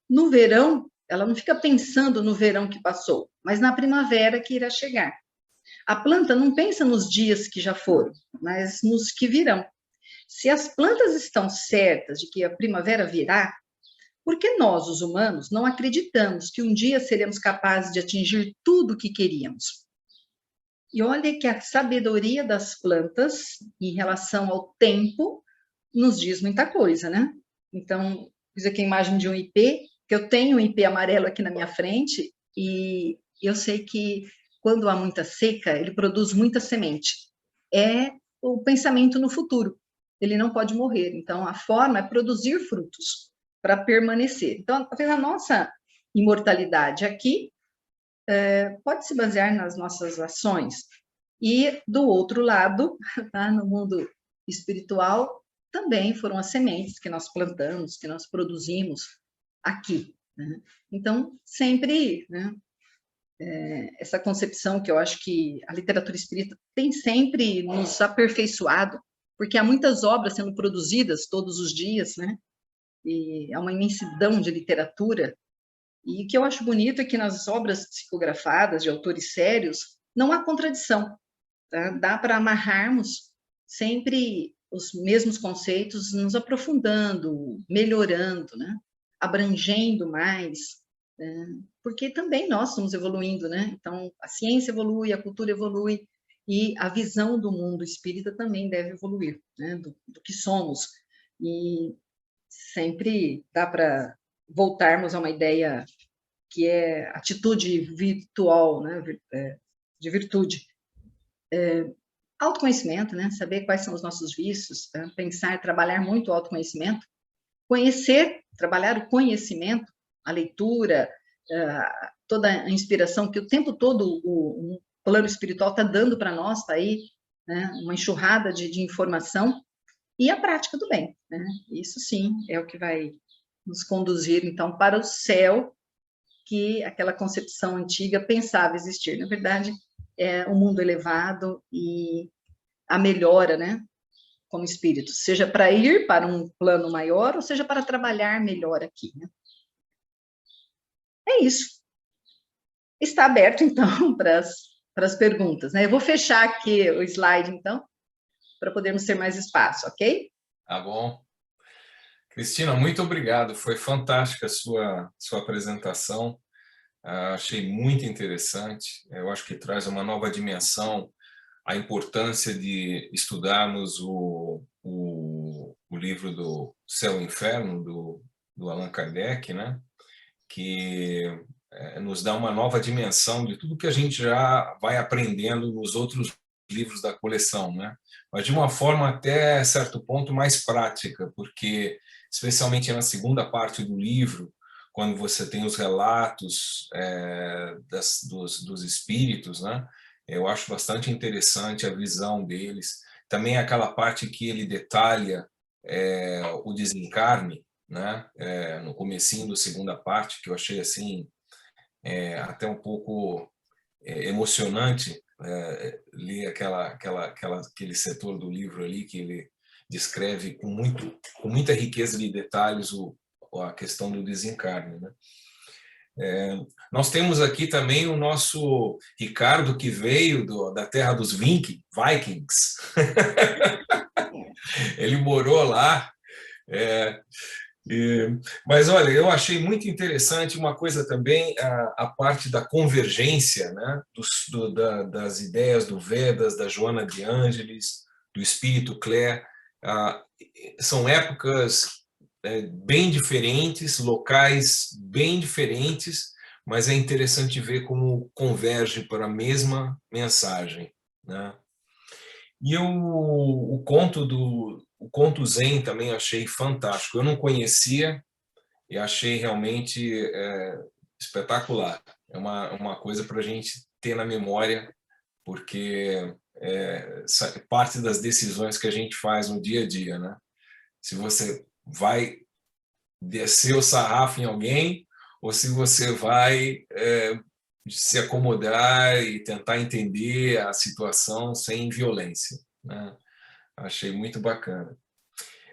No verão, ela não fica pensando no verão que passou, mas na primavera que irá chegar. A planta não pensa nos dias que já foram, mas nos que virão. Se as plantas estão certas de que a primavera virá, por que nós, os humanos, não acreditamos que um dia seremos capazes de atingir tudo o que queríamos? E olha que a sabedoria das plantas em relação ao tempo nos diz muita coisa, né? Então, fiz aqui a imagem de um ipê, que eu tenho um ipê amarelo aqui na minha frente, e eu sei que quando há muita seca, ele produz muita semente. É o pensamento no futuro. Ele não pode morrer. Então, a forma é produzir frutos para permanecer. Então, a nossa imortalidade aqui pode se basear nas nossas ações. E, do outro lado, tá, no mundo espiritual, também foram as sementes que nós plantamos, que nós produzimos aqui, né? Então, sempre, né, essa concepção que eu acho que a literatura espírita tem sempre nos aperfeiçoado, porque há muitas obras sendo produzidas todos os dias, né? E há uma imensidão de literatura, e o que eu acho bonito é que nas obras psicografadas de autores sérios não há contradição, tá? Dá para amarrarmos sempre os mesmos conceitos, nos aprofundando, melhorando, né? Abrangendo mais, porque também nós estamos evoluindo, né? Então, a ciência evolui, a cultura evolui, e a visão do mundo espírita também deve evoluir, né? Do que somos. E sempre dá para voltarmos a uma ideia que é atitude virtual, né? De virtude. Autoconhecimento, né? Saber quais são os nossos vícios, tá? Pensar, trabalhar muito o autoconhecimento, conhecer, trabalhar o conhecimento, a leitura, toda a inspiração que o tempo todo o plano espiritual está dando para nós, está aí, né? Uma enxurrada de informação, e a prática do bem, né? Isso sim é o que vai nos conduzir, então, para o céu, que aquela concepção antiga pensava existir. Na verdade, é um mundo elevado e a melhora, né? Como espírito, seja para ir para um plano maior, ou seja para trabalhar melhor aqui, né? É isso. Está aberto, então, para as perguntas, né? Eu vou fechar aqui o slide, então, para podermos ter mais espaço, ok? Tá bom. Cristina, muito obrigado. Foi fantástica a sua apresentação. Achei muito interessante. Eu acho que traz uma nova dimensão, a importância de estudarmos o livro do Céu e Inferno, do Allan Kardec, né? Que nos dá uma nova dimensão de tudo que a gente já vai aprendendo nos outros livros da coleção, né? Mas de uma forma até certo ponto mais prática, porque especialmente na segunda parte do livro, quando você tem os relatos dos espíritos, né? Eu acho bastante interessante a visão deles. Também aquela parte que ele detalha o desencarne, né? No comecinho da segunda parte, que eu achei assim até um pouco emocionante, ler aquele setor do livro ali que ele descreve com muita riqueza de detalhes a questão do desencarne, né? Nós temos aqui também o nosso Ricardo, que veio da terra dos Vikings. Ele morou lá. Mas, olha, eu achei muito interessante uma coisa também, a parte da convergência, né, das ideias do Vedas, da Joana de Ângeles, do Espírito Clare. São épocas bem diferentes, locais bem diferentes, mas é interessante ver como converge para a mesma mensagem, né? E o conto Zen também achei fantástico. Eu não conhecia e achei realmente espetacular. É uma coisa para a gente ter na memória, porque é parte das decisões que a gente faz no dia a dia, né? Se você vai descer o sarrafo em alguém ou se você vai se acomodar e tentar entender a situação sem violência, né? Achei muito bacana.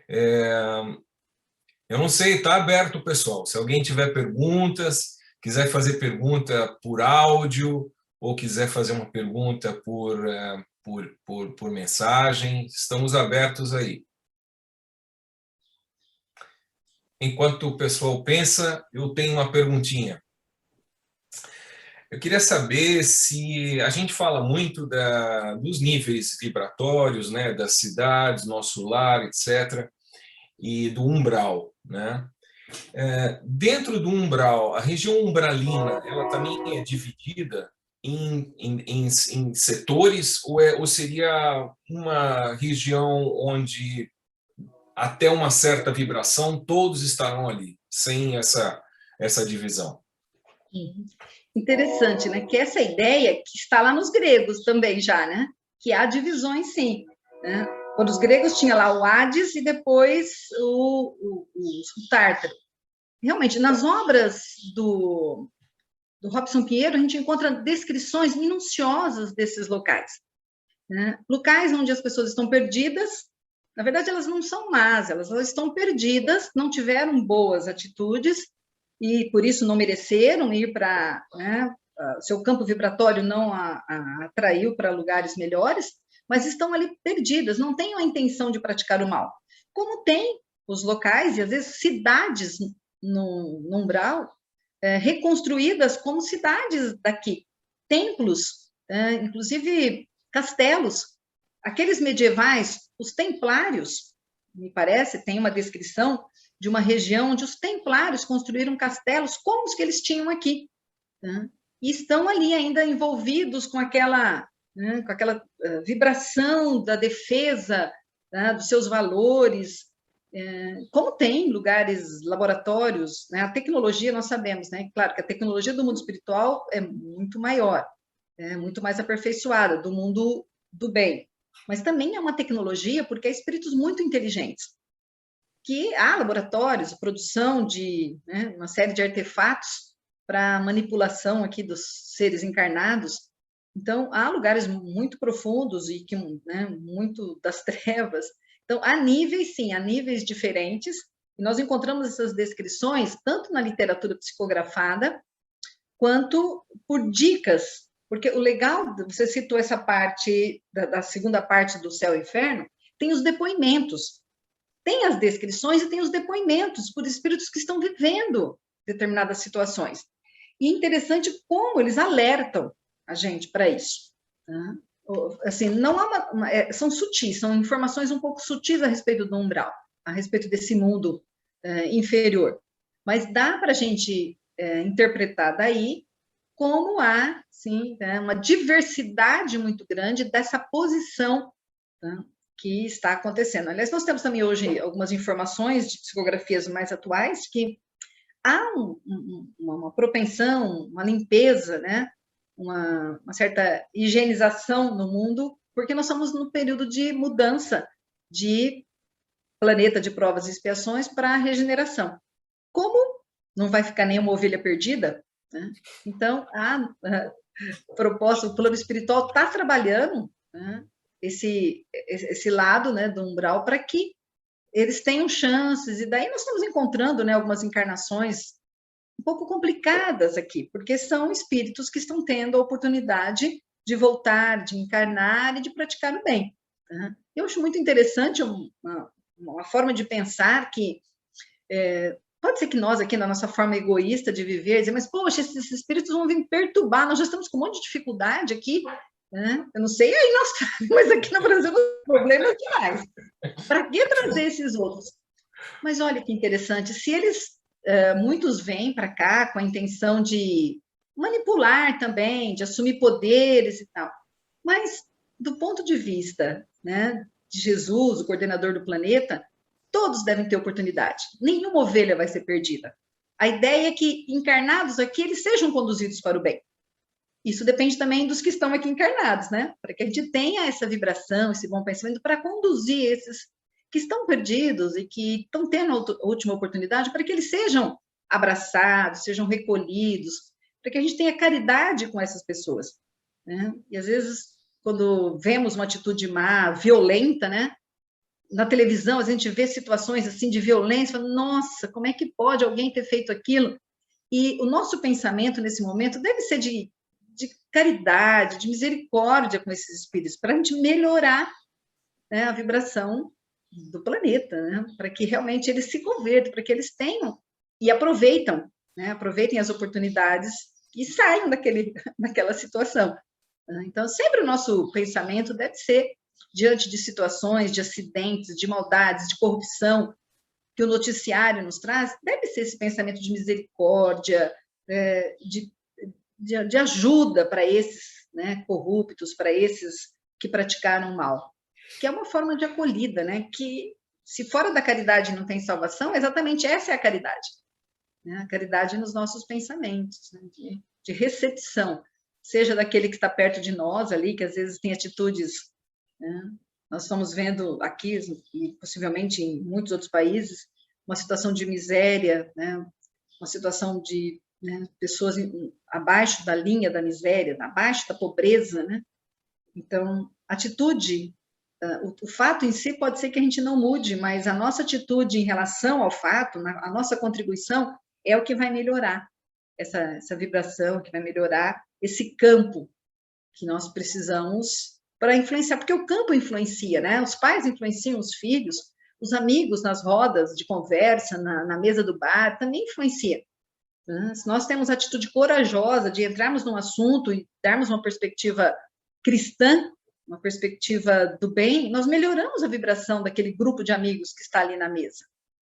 Eu não sei, está aberto, pessoal. Se alguém tiver perguntas, quiser fazer pergunta por áudio ou quiser fazer uma pergunta por mensagem, estamos abertos aí. Enquanto o pessoal pensa, eu tenho uma perguntinha. Eu queria saber se a gente fala muito dos níveis vibratórios, né, das cidades, nosso lar, etc., e do umbral, né? Dentro do umbral, a região umbralina, ela também é dividida em setores ou seria uma região onde até uma certa vibração todos estarão ali, sem essa divisão? Interessante, né? Que essa ideia que está lá nos gregos também já, né? Que há divisões, sim, né? Quando os gregos tinham lá o Hades e depois o Tártaro. Realmente, nas obras do Robson Pinheiro, a gente encontra descrições minuciosas desses locais, né? Locais onde as pessoas estão perdidas. Na verdade, elas não são más, elas estão perdidas, não tiveram boas atitudes e, por isso, não mereceram ir para... né, seu campo vibratório não atraiu para lugares melhores, mas estão ali perdidas, não têm a intenção de praticar o mal. Como tem os locais e, às vezes, cidades no umbral reconstruídas como cidades daqui, templos, inclusive castelos, aqueles medievais, os templários, me parece, tem uma descrição de uma região onde os templários construíram castelos como os que eles tinham aqui, né? E estão ali ainda envolvidos com aquela vibração da defesa, né, dos seus valores, como tem lugares, laboratórios, né? A tecnologia, nós sabemos, né? Claro que a tecnologia do mundo espiritual é muito maior, é muito mais aperfeiçoada, do mundo do bem, mas também é uma tecnologia porque há espíritos muito inteligentes, que há laboratórios, produção de, né, uma série de artefatos para manipulação aqui dos seres encarnados. Então, há lugares muito profundos e que, né, muito das trevas. Então, há níveis, sim, há níveis diferentes, e nós encontramos essas descrições tanto na literatura psicografada, quanto por dicas, porque o legal, você citou essa parte, da segunda parte do Céu e Inferno, tem os depoimentos, tem as descrições e tem os depoimentos por espíritos que estão vivendo determinadas situações. E interessante como eles alertam a gente para isso. Tá? Assim, não há são sutis, são informações um pouco sutis a respeito do umbral, a respeito desse mundo inferior. Mas dá para a gente interpretar daí como há, sim, uma diversidade muito grande dessa posição, tá, que está acontecendo. Aliás, nós temos também hoje algumas informações de psicografias mais atuais que há uma propensão, uma limpeza, né? Uma certa higienização no mundo, porque nós estamos num período de mudança de planeta de provas e expiações para regeneração. Como não vai ficar nenhuma ovelha perdida, né? Então, a proposta, o plano espiritual está trabalhando, né, esse lado, né, do umbral para que eles tenham chances, e daí nós estamos encontrando, né, algumas encarnações um pouco complicadas aqui, porque são espíritos que estão tendo a oportunidade de voltar, de encarnar e de praticar o bem. Tá? Eu acho muito interessante uma forma de pensar que pode ser que nós aqui, na nossa forma egoísta de viver, dizer, mas, poxa, esses espíritos vão vir perturbar, nós já estamos com um monte de dificuldade aqui, né? Eu não sei aí nós, mas aqui no Brasil não tem problemas demais. Para que trazer esses outros? Mas olha que interessante, se eles, muitos vêm para cá com a intenção de manipular também, de assumir poderes e tal, mas do ponto de vista, né, de Jesus, o coordenador do planeta, todos devem ter oportunidade, nenhuma ovelha vai ser perdida. A ideia é que, encarnados aqui, eles sejam conduzidos para o bem. Isso depende também dos que estão aqui encarnados, né? Para que a gente tenha essa vibração, esse bom pensamento, para conduzir esses que estão perdidos e que estão tendo a última oportunidade, para que eles sejam abraçados, sejam recolhidos, para que a gente tenha caridade com essas pessoas, né? E às vezes, quando vemos uma atitude má, violenta, né? Na televisão, a gente vê situações assim de violência, fala, nossa, como é que pode alguém ter feito aquilo? E o nosso pensamento nesse momento deve ser de caridade, de misericórdia com esses espíritos, para a gente melhorar, né, a vibração do planeta, né, para que realmente eles se convertam, para que eles tenham e aproveitem, né, aproveitem as oportunidades e saiam daquela situação. Então, sempre o nosso pensamento deve ser diante de situações, de acidentes, de maldades, de corrupção, que o noticiário nos traz, deve ser esse pensamento de misericórdia, de ajuda para esses, né, corruptos, para esses que praticaram mal, que é uma forma de acolhida, né, que se fora da caridade não tem salvação, exatamente essa é a caridade, né, a caridade nos nossos pensamentos, né, de recepção, seja daquele que está perto de nós ali, que às vezes tem atitudes, né, nós estamos vendo aqui, e possivelmente em muitos outros países, uma situação de miséria, né, uma situação de, né, pessoas abaixo da linha da miséria, abaixo da pobreza, né? Então, atitude, o fato em si pode ser que a gente não mude, mas a nossa atitude em relação ao fato, a nossa contribuição é o que vai melhorar essa vibração, que vai melhorar esse campo que nós precisamos para influenciar, porque o campo influencia, né? Os pais influenciam os filhos, os amigos nas rodas de conversa, na mesa do bar, também influencia. né? Se nós temos a atitude corajosa de entrarmos num assunto e darmos uma perspectiva cristã, uma perspectiva do bem, nós melhoramos a vibração daquele grupo de amigos que está ali na mesa,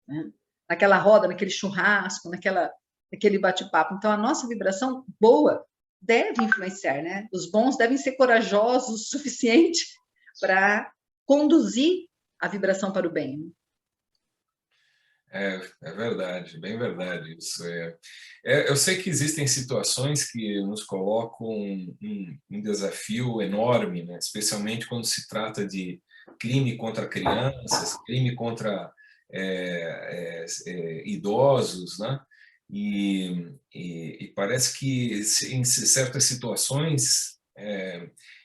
né? Naquela roda, naquele churrasco, naquele bate-papo. Então, a nossa vibração boa deve influenciar, né? Os bons devem ser corajosos o suficiente para conduzir a vibração para o bem. É verdade, bem verdade isso. Eu sei que existem situações que nos colocam um desafio enorme, né? Especialmente quando se trata de crime contra crianças, crime contra idosos, né? E parece que em certas situações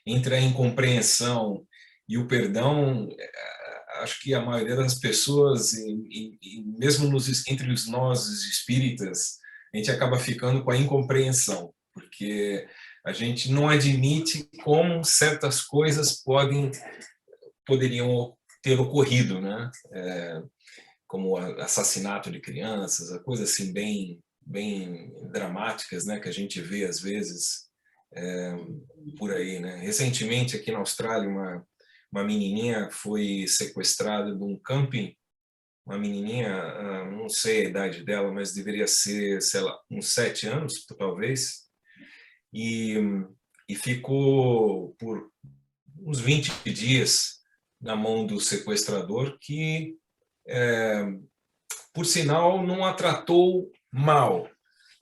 entre a incompreensão e o perdão, acho que a maioria das pessoas, mesmo entre nós espíritas, a gente acaba ficando com a incompreensão, porque a gente não admite como certas coisas poderiam ter ocorrido, né? Como assassinato de crianças, coisas assim bem dramáticas, né? Que a gente vê às vezes por aí, né? Recentemente aqui na Austrália uma menininha foi sequestrada de um camping, uma menininha, não sei a idade dela, mas deveria ser, sei lá, uns 7 anos, talvez, e ficou por uns 20 dias na mão do sequestrador, que, por sinal, não a tratou mal.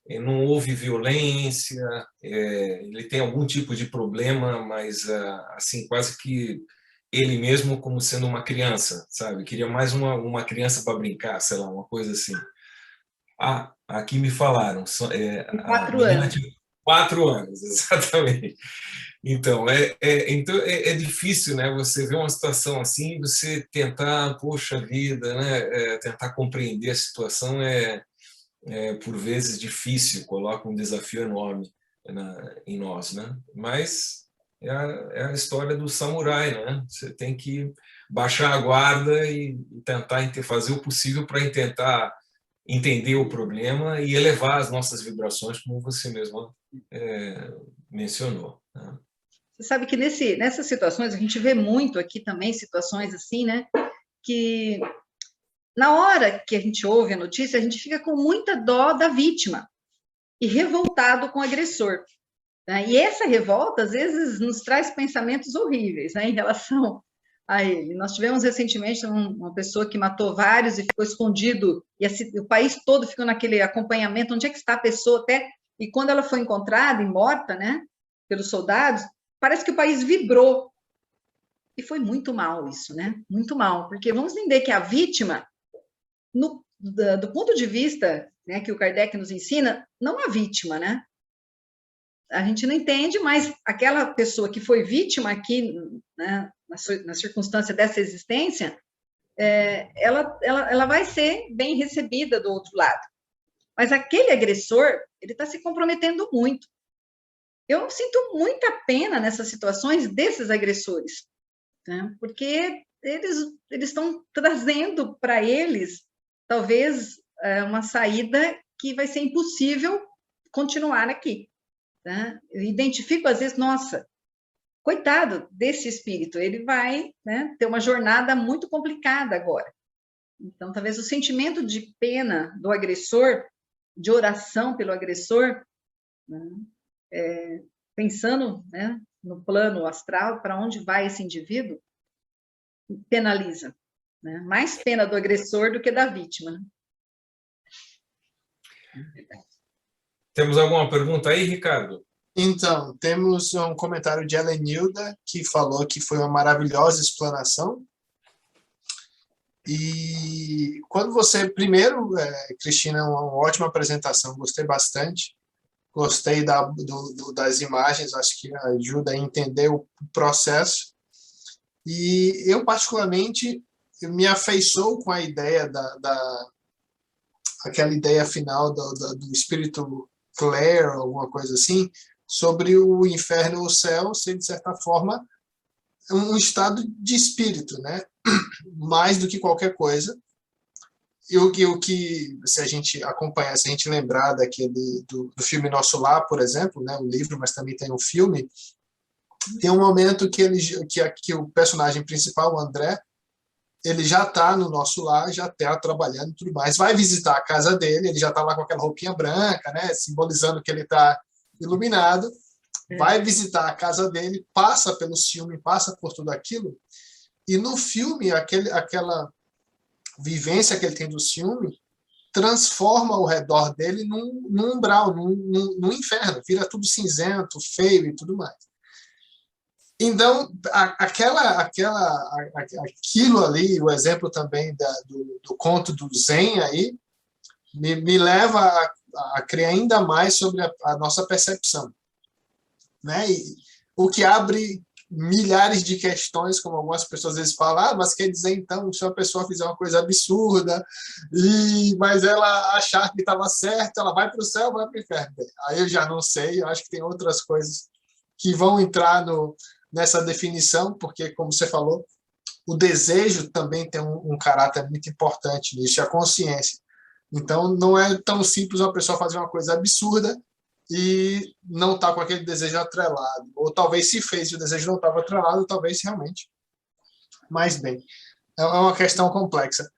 Não houve violência, ele tem algum tipo de problema, mas assim, quase que ele mesmo como sendo uma criança, sabe? Queria mais uma criança para brincar, sei lá, uma coisa assim. Aqui me falaram, a 4 menina anos. tinha 4 anos, exatamente. Então, é difícil, né? Você ver uma situação assim e você tentar, poxa vida, né? Tentar compreender a situação por vezes difícil, coloca um desafio enorme em nós, né? Mas é a história do samurai, né? Você tem que baixar a guarda e tentar fazer o possível para tentar entender o problema e elevar as nossas vibrações, como você mesmo mencionou, né? Você sabe que nessas situações, a gente vê muito aqui também situações assim, né? Que na hora que a gente ouve a notícia, a gente fica com muita dó da vítima e revoltado com o agressor, né? E essa revolta, às vezes, nos traz pensamentos horríveis, né, em relação a ele. Nós tivemos recentemente uma pessoa que matou vários e ficou escondido, e o país todo ficou naquele acompanhamento, onde é que está a pessoa até, e quando ela foi encontrada e morta, né, pelos soldados, parece que o país vibrou. E foi muito mal isso, né? Muito mal, porque vamos entender que a vítima, do ponto de vista, né, que o Kardec nos ensina, não a vítima, né? A gente não entende, mas aquela pessoa que foi vítima aqui, né, na circunstância dessa existência, ela vai ser bem recebida do outro lado. Mas aquele agressor, ele está se comprometendo muito. Eu sinto muita pena nessas situações desses agressores, né? Porque eles estão trazendo para eles, talvez, uma saída que vai ser impossível continuar aqui. Né? Eu identifico, às vezes, nossa, coitado desse espírito, ele vai, né, ter uma jornada muito complicada agora. Então, talvez o sentimento de pena do agressor, de oração pelo agressor, né, pensando, né, no plano astral, para onde vai esse indivíduo, penaliza. Né? Mais pena do agressor do que da vítima. Né? Temos alguma pergunta aí, Ricardo? Então, temos um comentário de Helenilda, que falou que foi uma maravilhosa explanação. E quando você, primeiro, Cristina, uma ótima apresentação, gostei bastante. Gostei das imagens, acho que ajuda a entender o processo. E eu, particularmente, me afeiçoo com a ideia aquela ideia final do espírito Clare, alguma coisa assim, sobre o inferno ou o céu ser, de certa forma, um estado de espírito, né? Mais do que qualquer coisa. se a gente acompanhar, se a gente lembrar do filme Nosso Lar, por exemplo, né, o livro, mas também tem um filme, tem um momento que o personagem principal, o André, ele já está no nosso lar, já está trabalhando e tudo mais, vai visitar a casa dele, ele já está lá com aquela roupinha branca, né, simbolizando que ele está iluminado, vai visitar a casa dele, passa pelo ciúme, passa por tudo aquilo, e no filme, aquela vivência que ele tem do ciúme transforma ao redor dele num umbral, num inferno, vira tudo cinzento, feio e tudo mais. Então, aquilo ali, o exemplo também do conto do Zen aí, me leva a criar ainda mais sobre a nossa percepção, né? E o que abre milhares de questões, como algumas pessoas às vezes falam, mas quer dizer, então, se uma pessoa fizer uma coisa absurda, mas ela achar que estava certo, ela vai para o céu ou vai para o inferno? Aí eu já não sei, eu acho que tem outras coisas que vão entrar nessa definição, porque, como você falou, o desejo também tem um caráter muito importante nisso, a consciência. Então, não é tão simples uma pessoa fazer uma coisa absurda e não está com aquele desejo atrelado. Ou talvez se fez e o desejo não estava atrelado, talvez realmente. Mas, bem, é uma questão complexa.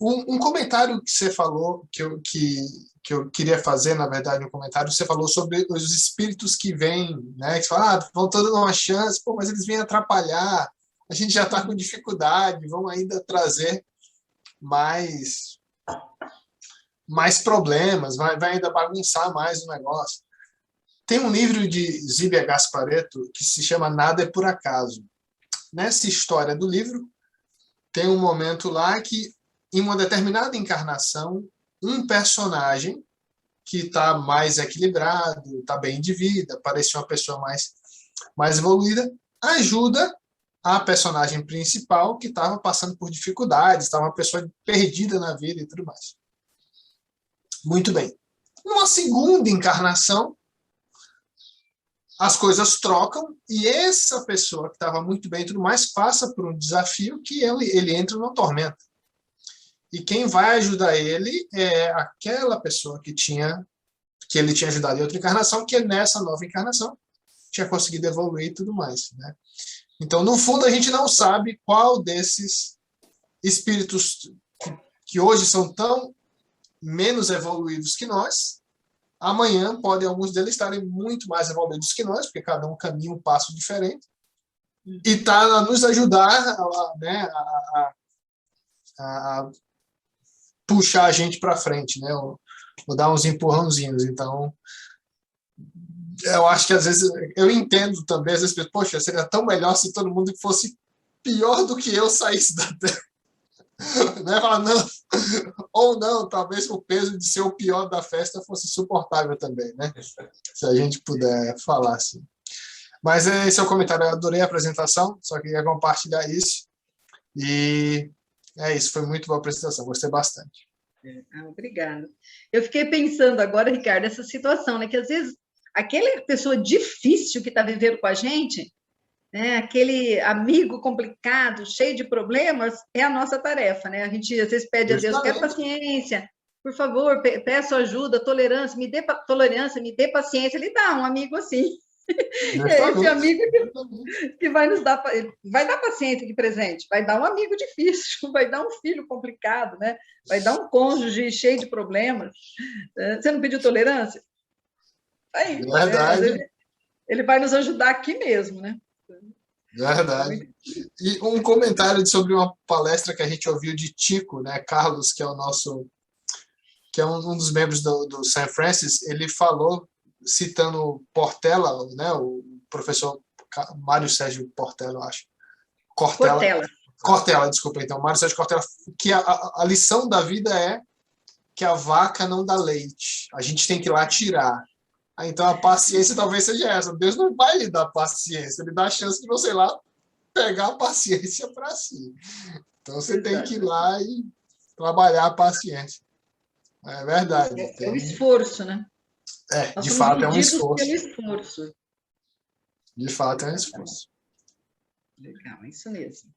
Um comentário que você falou, que eu queria fazer, na verdade, um comentário, você falou sobre os espíritos que vêm, né? Que você fala, vão todos dar uma chance, pô, mas eles vêm atrapalhar, a gente já está com dificuldade, vão ainda trazer mais problemas, vai ainda bagunçar mais o negócio. Tem um livro de Zíbia Gasparetto que se chama Nada é por Acaso. Nessa história do livro, tem um momento lá que, em uma determinada encarnação, um personagem que está mais equilibrado, está bem de vida, parece uma pessoa mais evoluída, ajuda a personagem principal que estava passando por dificuldades, estava uma pessoa perdida na vida e tudo mais. Muito bem. Numa segunda encarnação, as coisas trocam e essa pessoa que estava muito bem e tudo mais passa por um desafio que ele entra numa tormenta. E quem vai ajudar ele é aquela pessoa que ele tinha ajudado em outra encarnação, que nessa nova encarnação tinha conseguido evoluir e tudo mais, né? Então, no fundo, a gente não sabe qual desses espíritos que hoje são tão menos evoluídos que nós, amanhã podem alguns deles estarem muito mais evoluídos que nós, porque cada um caminha um passo diferente, e está a nos ajudar a puxar a gente para frente, né? Ou dar uns empurrãozinhos. Então, eu acho que às vezes eu entendo também, às vezes, poxa, seria tão melhor se todo mundo fosse pior do que eu saísse da Terra. Né? Falar, não. Ou não, talvez o peso de ser o pior da festa fosse suportável também, né? Se a gente puder falar assim. Mas esse é o comentário, eu adorei a apresentação, só queria compartilhar isso. E é isso, foi muito boa a apresentação, gostei bastante. Obrigada. Eu fiquei pensando agora, Ricardo, essa situação, né? Que às vezes aquela pessoa difícil que está vivendo com a gente, né? Aquele amigo complicado, cheio de problemas, é a nossa tarefa, né? A gente às vezes pede a Deus, quero paciência, por favor, peço ajuda, tolerância, me dê paciência. Ele dá um amigo assim. É esse amigo que vai nos dar, vai dar paciência de presente, vai dar um amigo difícil, vai dar um filho complicado, né? Vai dar um cônjuge cheio de problemas. Você não pediu tolerância? Aí, verdade. Né? Ele vai nos ajudar aqui mesmo, né? Verdade. E um comentário sobre uma palestra que a gente ouviu de Tico, né? Carlos, que é que é um dos membros do St. Francis, ele falou, citando Portela, né? O professor Mário Sérgio Portela, eu acho. Cortella, desculpa, então, Mário Sérgio Cortella, que a lição da vida é que a vaca não dá leite, a gente tem que ir lá tirar. Então a paciência talvez seja essa. Deus não vai lhe dar paciência, ele dá a chance de você ir lá pegar a paciência para si. Então você tem que ir lá e trabalhar a paciência. É verdade. É o esforço, né? De fato é um esforço. Pelo esforço. De fato é um esforço. Legal, é isso mesmo.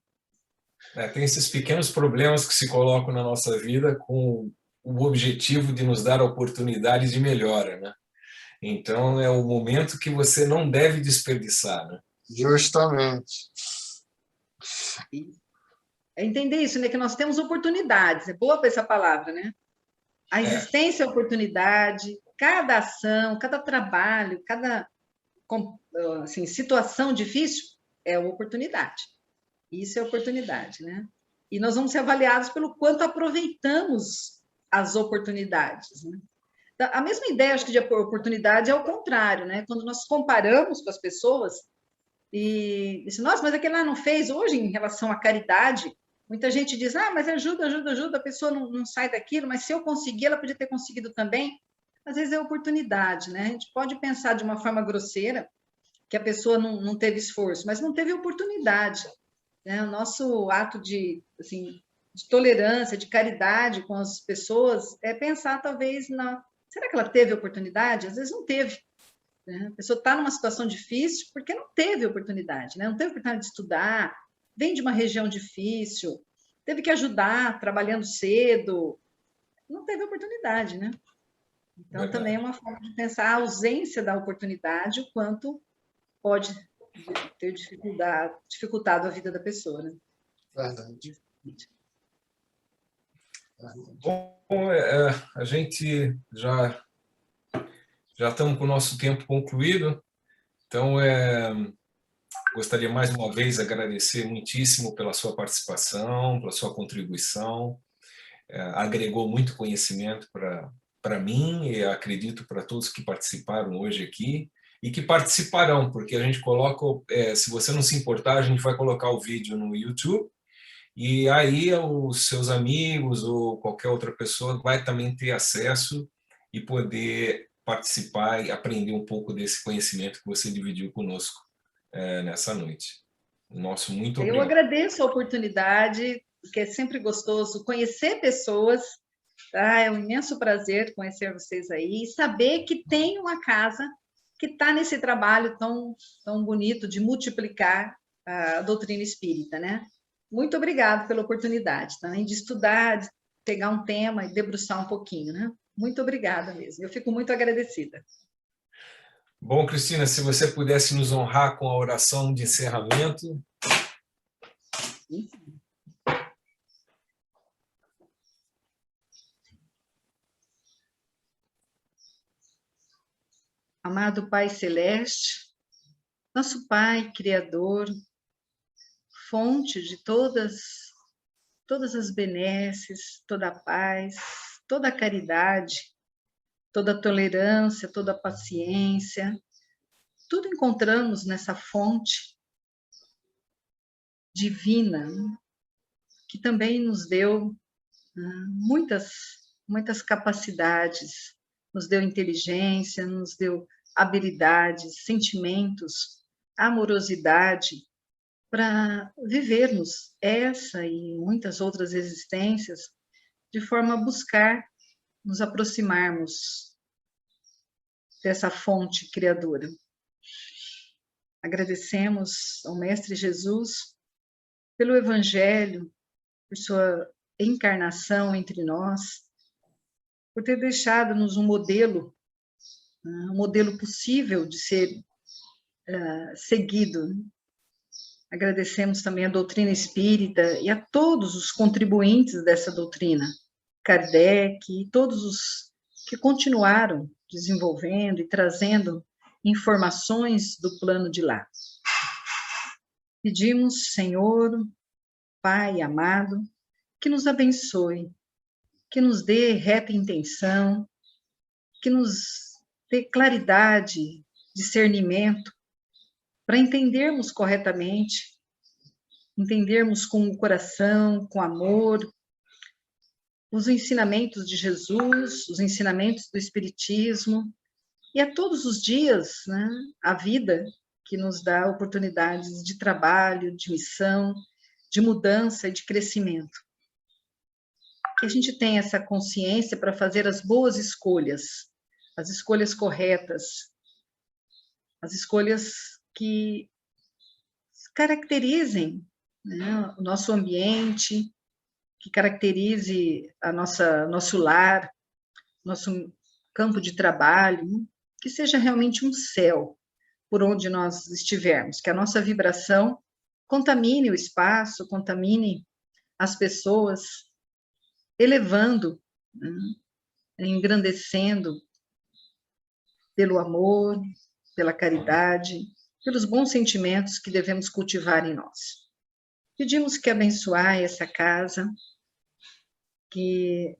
Tem esses pequenos problemas que se colocam na nossa vida com o objetivo de nos dar oportunidades de melhora, né? Então, é o momento que você não deve desperdiçar, né? Justamente. É entender isso, né? Que nós temos oportunidades. É boa essa palavra, né? A existência é oportunidade, cada ação, cada trabalho, cada assim, situação difícil é uma oportunidade. Isso é oportunidade, né? E nós vamos ser avaliados pelo quanto aproveitamos as oportunidades, né? A mesma ideia, acho que de oportunidade é o contrário, né? Quando nós comparamos com as pessoas e disse, nossa, mas aquele lá não fez. Hoje, em relação à caridade, muita gente diz, mas ajuda, a pessoa não sai daquilo, mas se eu conseguir, ela podia ter conseguido também. Às vezes é oportunidade, né? A gente pode pensar de uma forma grosseira que a pessoa não teve esforço, mas não teve oportunidade, né? O nosso ato de, assim, de tolerância, de caridade com as pessoas é pensar, talvez, será que ela teve oportunidade? Às vezes não teve. Né? A pessoa está numa situação difícil porque não teve oportunidade, né? Não teve oportunidade de estudar, vem de uma região difícil, teve que ajudar trabalhando cedo, não teve oportunidade, né? Então, verdade. Também é uma forma de pensar a ausência da oportunidade, o quanto pode ter dificultado a vida da pessoa, né? Verdade. Bom, a gente já estamos com o nosso tempo concluído, então gostaria mais uma vez de agradecer muitíssimo pela sua participação, pela sua contribuição, agregou muito conhecimento para mim e acredito para todos que participaram hoje aqui e que participarão, porque a gente coloca, se você não se importar, a gente vai colocar o vídeo no YouTube e aí os seus amigos ou qualquer outra pessoa vai também ter acesso e poder participar e aprender um pouco desse conhecimento que você dividiu conosco nessa noite. Nosso muito obrigado. Eu agradeço a oportunidade, porque é sempre gostoso conhecer pessoas, tá? É um imenso prazer conhecer vocês aí e saber que tem uma casa que está nesse trabalho tão bonito de multiplicar a doutrina espírita, né? Muito obrigado pela oportunidade também de estudar, de pegar um tema e debruçar um pouquinho, né? Muito obrigada mesmo. Eu fico muito agradecida. Bom, Cristina, se você pudesse nos honrar com a oração de encerramento. Sim. Amado Pai Celeste, nosso Pai Criador, fonte de todas as benesses, toda a paz, toda a caridade, toda a tolerância, toda a paciência, tudo encontramos nessa fonte divina, que também nos deu muitas capacidades, nos deu inteligência, nos deu habilidades, sentimentos, amorosidade, para vivermos essa e muitas outras existências de forma a buscar nos aproximarmos dessa fonte criadora. Agradecemos ao Mestre Jesus pelo Evangelho, por sua encarnação entre nós, por ter deixado-nos um modelo possível de ser seguido. Agradecemos também a doutrina espírita e a todos os contribuintes dessa doutrina, Kardec e todos os que continuaram desenvolvendo e trazendo informações do plano de lá. Pedimos, Senhor, Pai amado, que nos abençoe, que nos dê reta intenção, que nos dê claridade, discernimento, para entendermos corretamente, entendermos com o coração, com amor, os ensinamentos de Jesus, os ensinamentos do Espiritismo, e a todos os dias, né, a vida que nos dá oportunidades de trabalho, de missão, de mudança e de crescimento. Que a gente tenha essa consciência para fazer as boas escolhas, as escolhas corretas, as escolhas que caracterizem né, o nosso ambiente, que caracterize nosso lar, nosso campo de trabalho, que seja realmente um céu por onde nós estivermos, que a nossa vibração contamine o espaço, contamine as pessoas, elevando, né, engrandecendo pelo amor, pela caridade, pelos bons sentimentos que devemos cultivar em nós. Pedimos que abençoai essa casa, que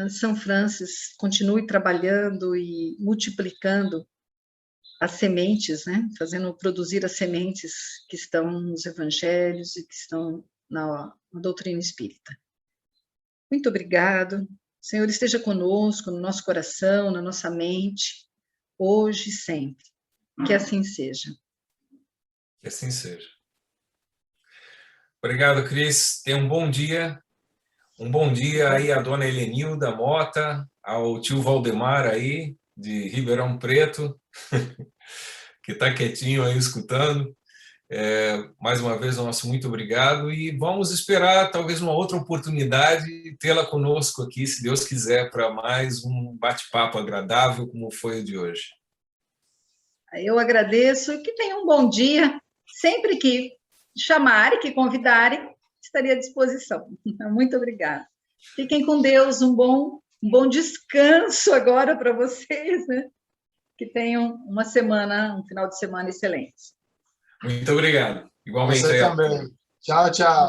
São Francis continue trabalhando e multiplicando as sementes, né? Fazendo produzir as sementes que estão nos evangelhos e que estão na doutrina espírita. Muito obrigado. O Senhor esteja conosco, no nosso coração, na nossa mente, hoje e sempre. Que assim seja. Que assim seja. Obrigado, Cris. Tenha um bom dia. Um bom dia aí à dona Helenilda Mota, ao tio Valdemar aí, de Ribeirão Preto, que está quietinho aí escutando. Mais uma vez, o nosso muito obrigado e vamos esperar, talvez, uma outra oportunidade, tê-la conosco aqui, se Deus quiser, para mais um bate-papo agradável como foi o de hoje. Eu agradeço e que tenham um bom dia. Sempre que chamarem, que convidarem, estarei à disposição. Muito obrigada. Fiquem com Deus, um bom descanso agora para vocês, né? Que tenham um final de semana excelente. Muito obrigado. Igualmente. Você também. Tchau, tchau.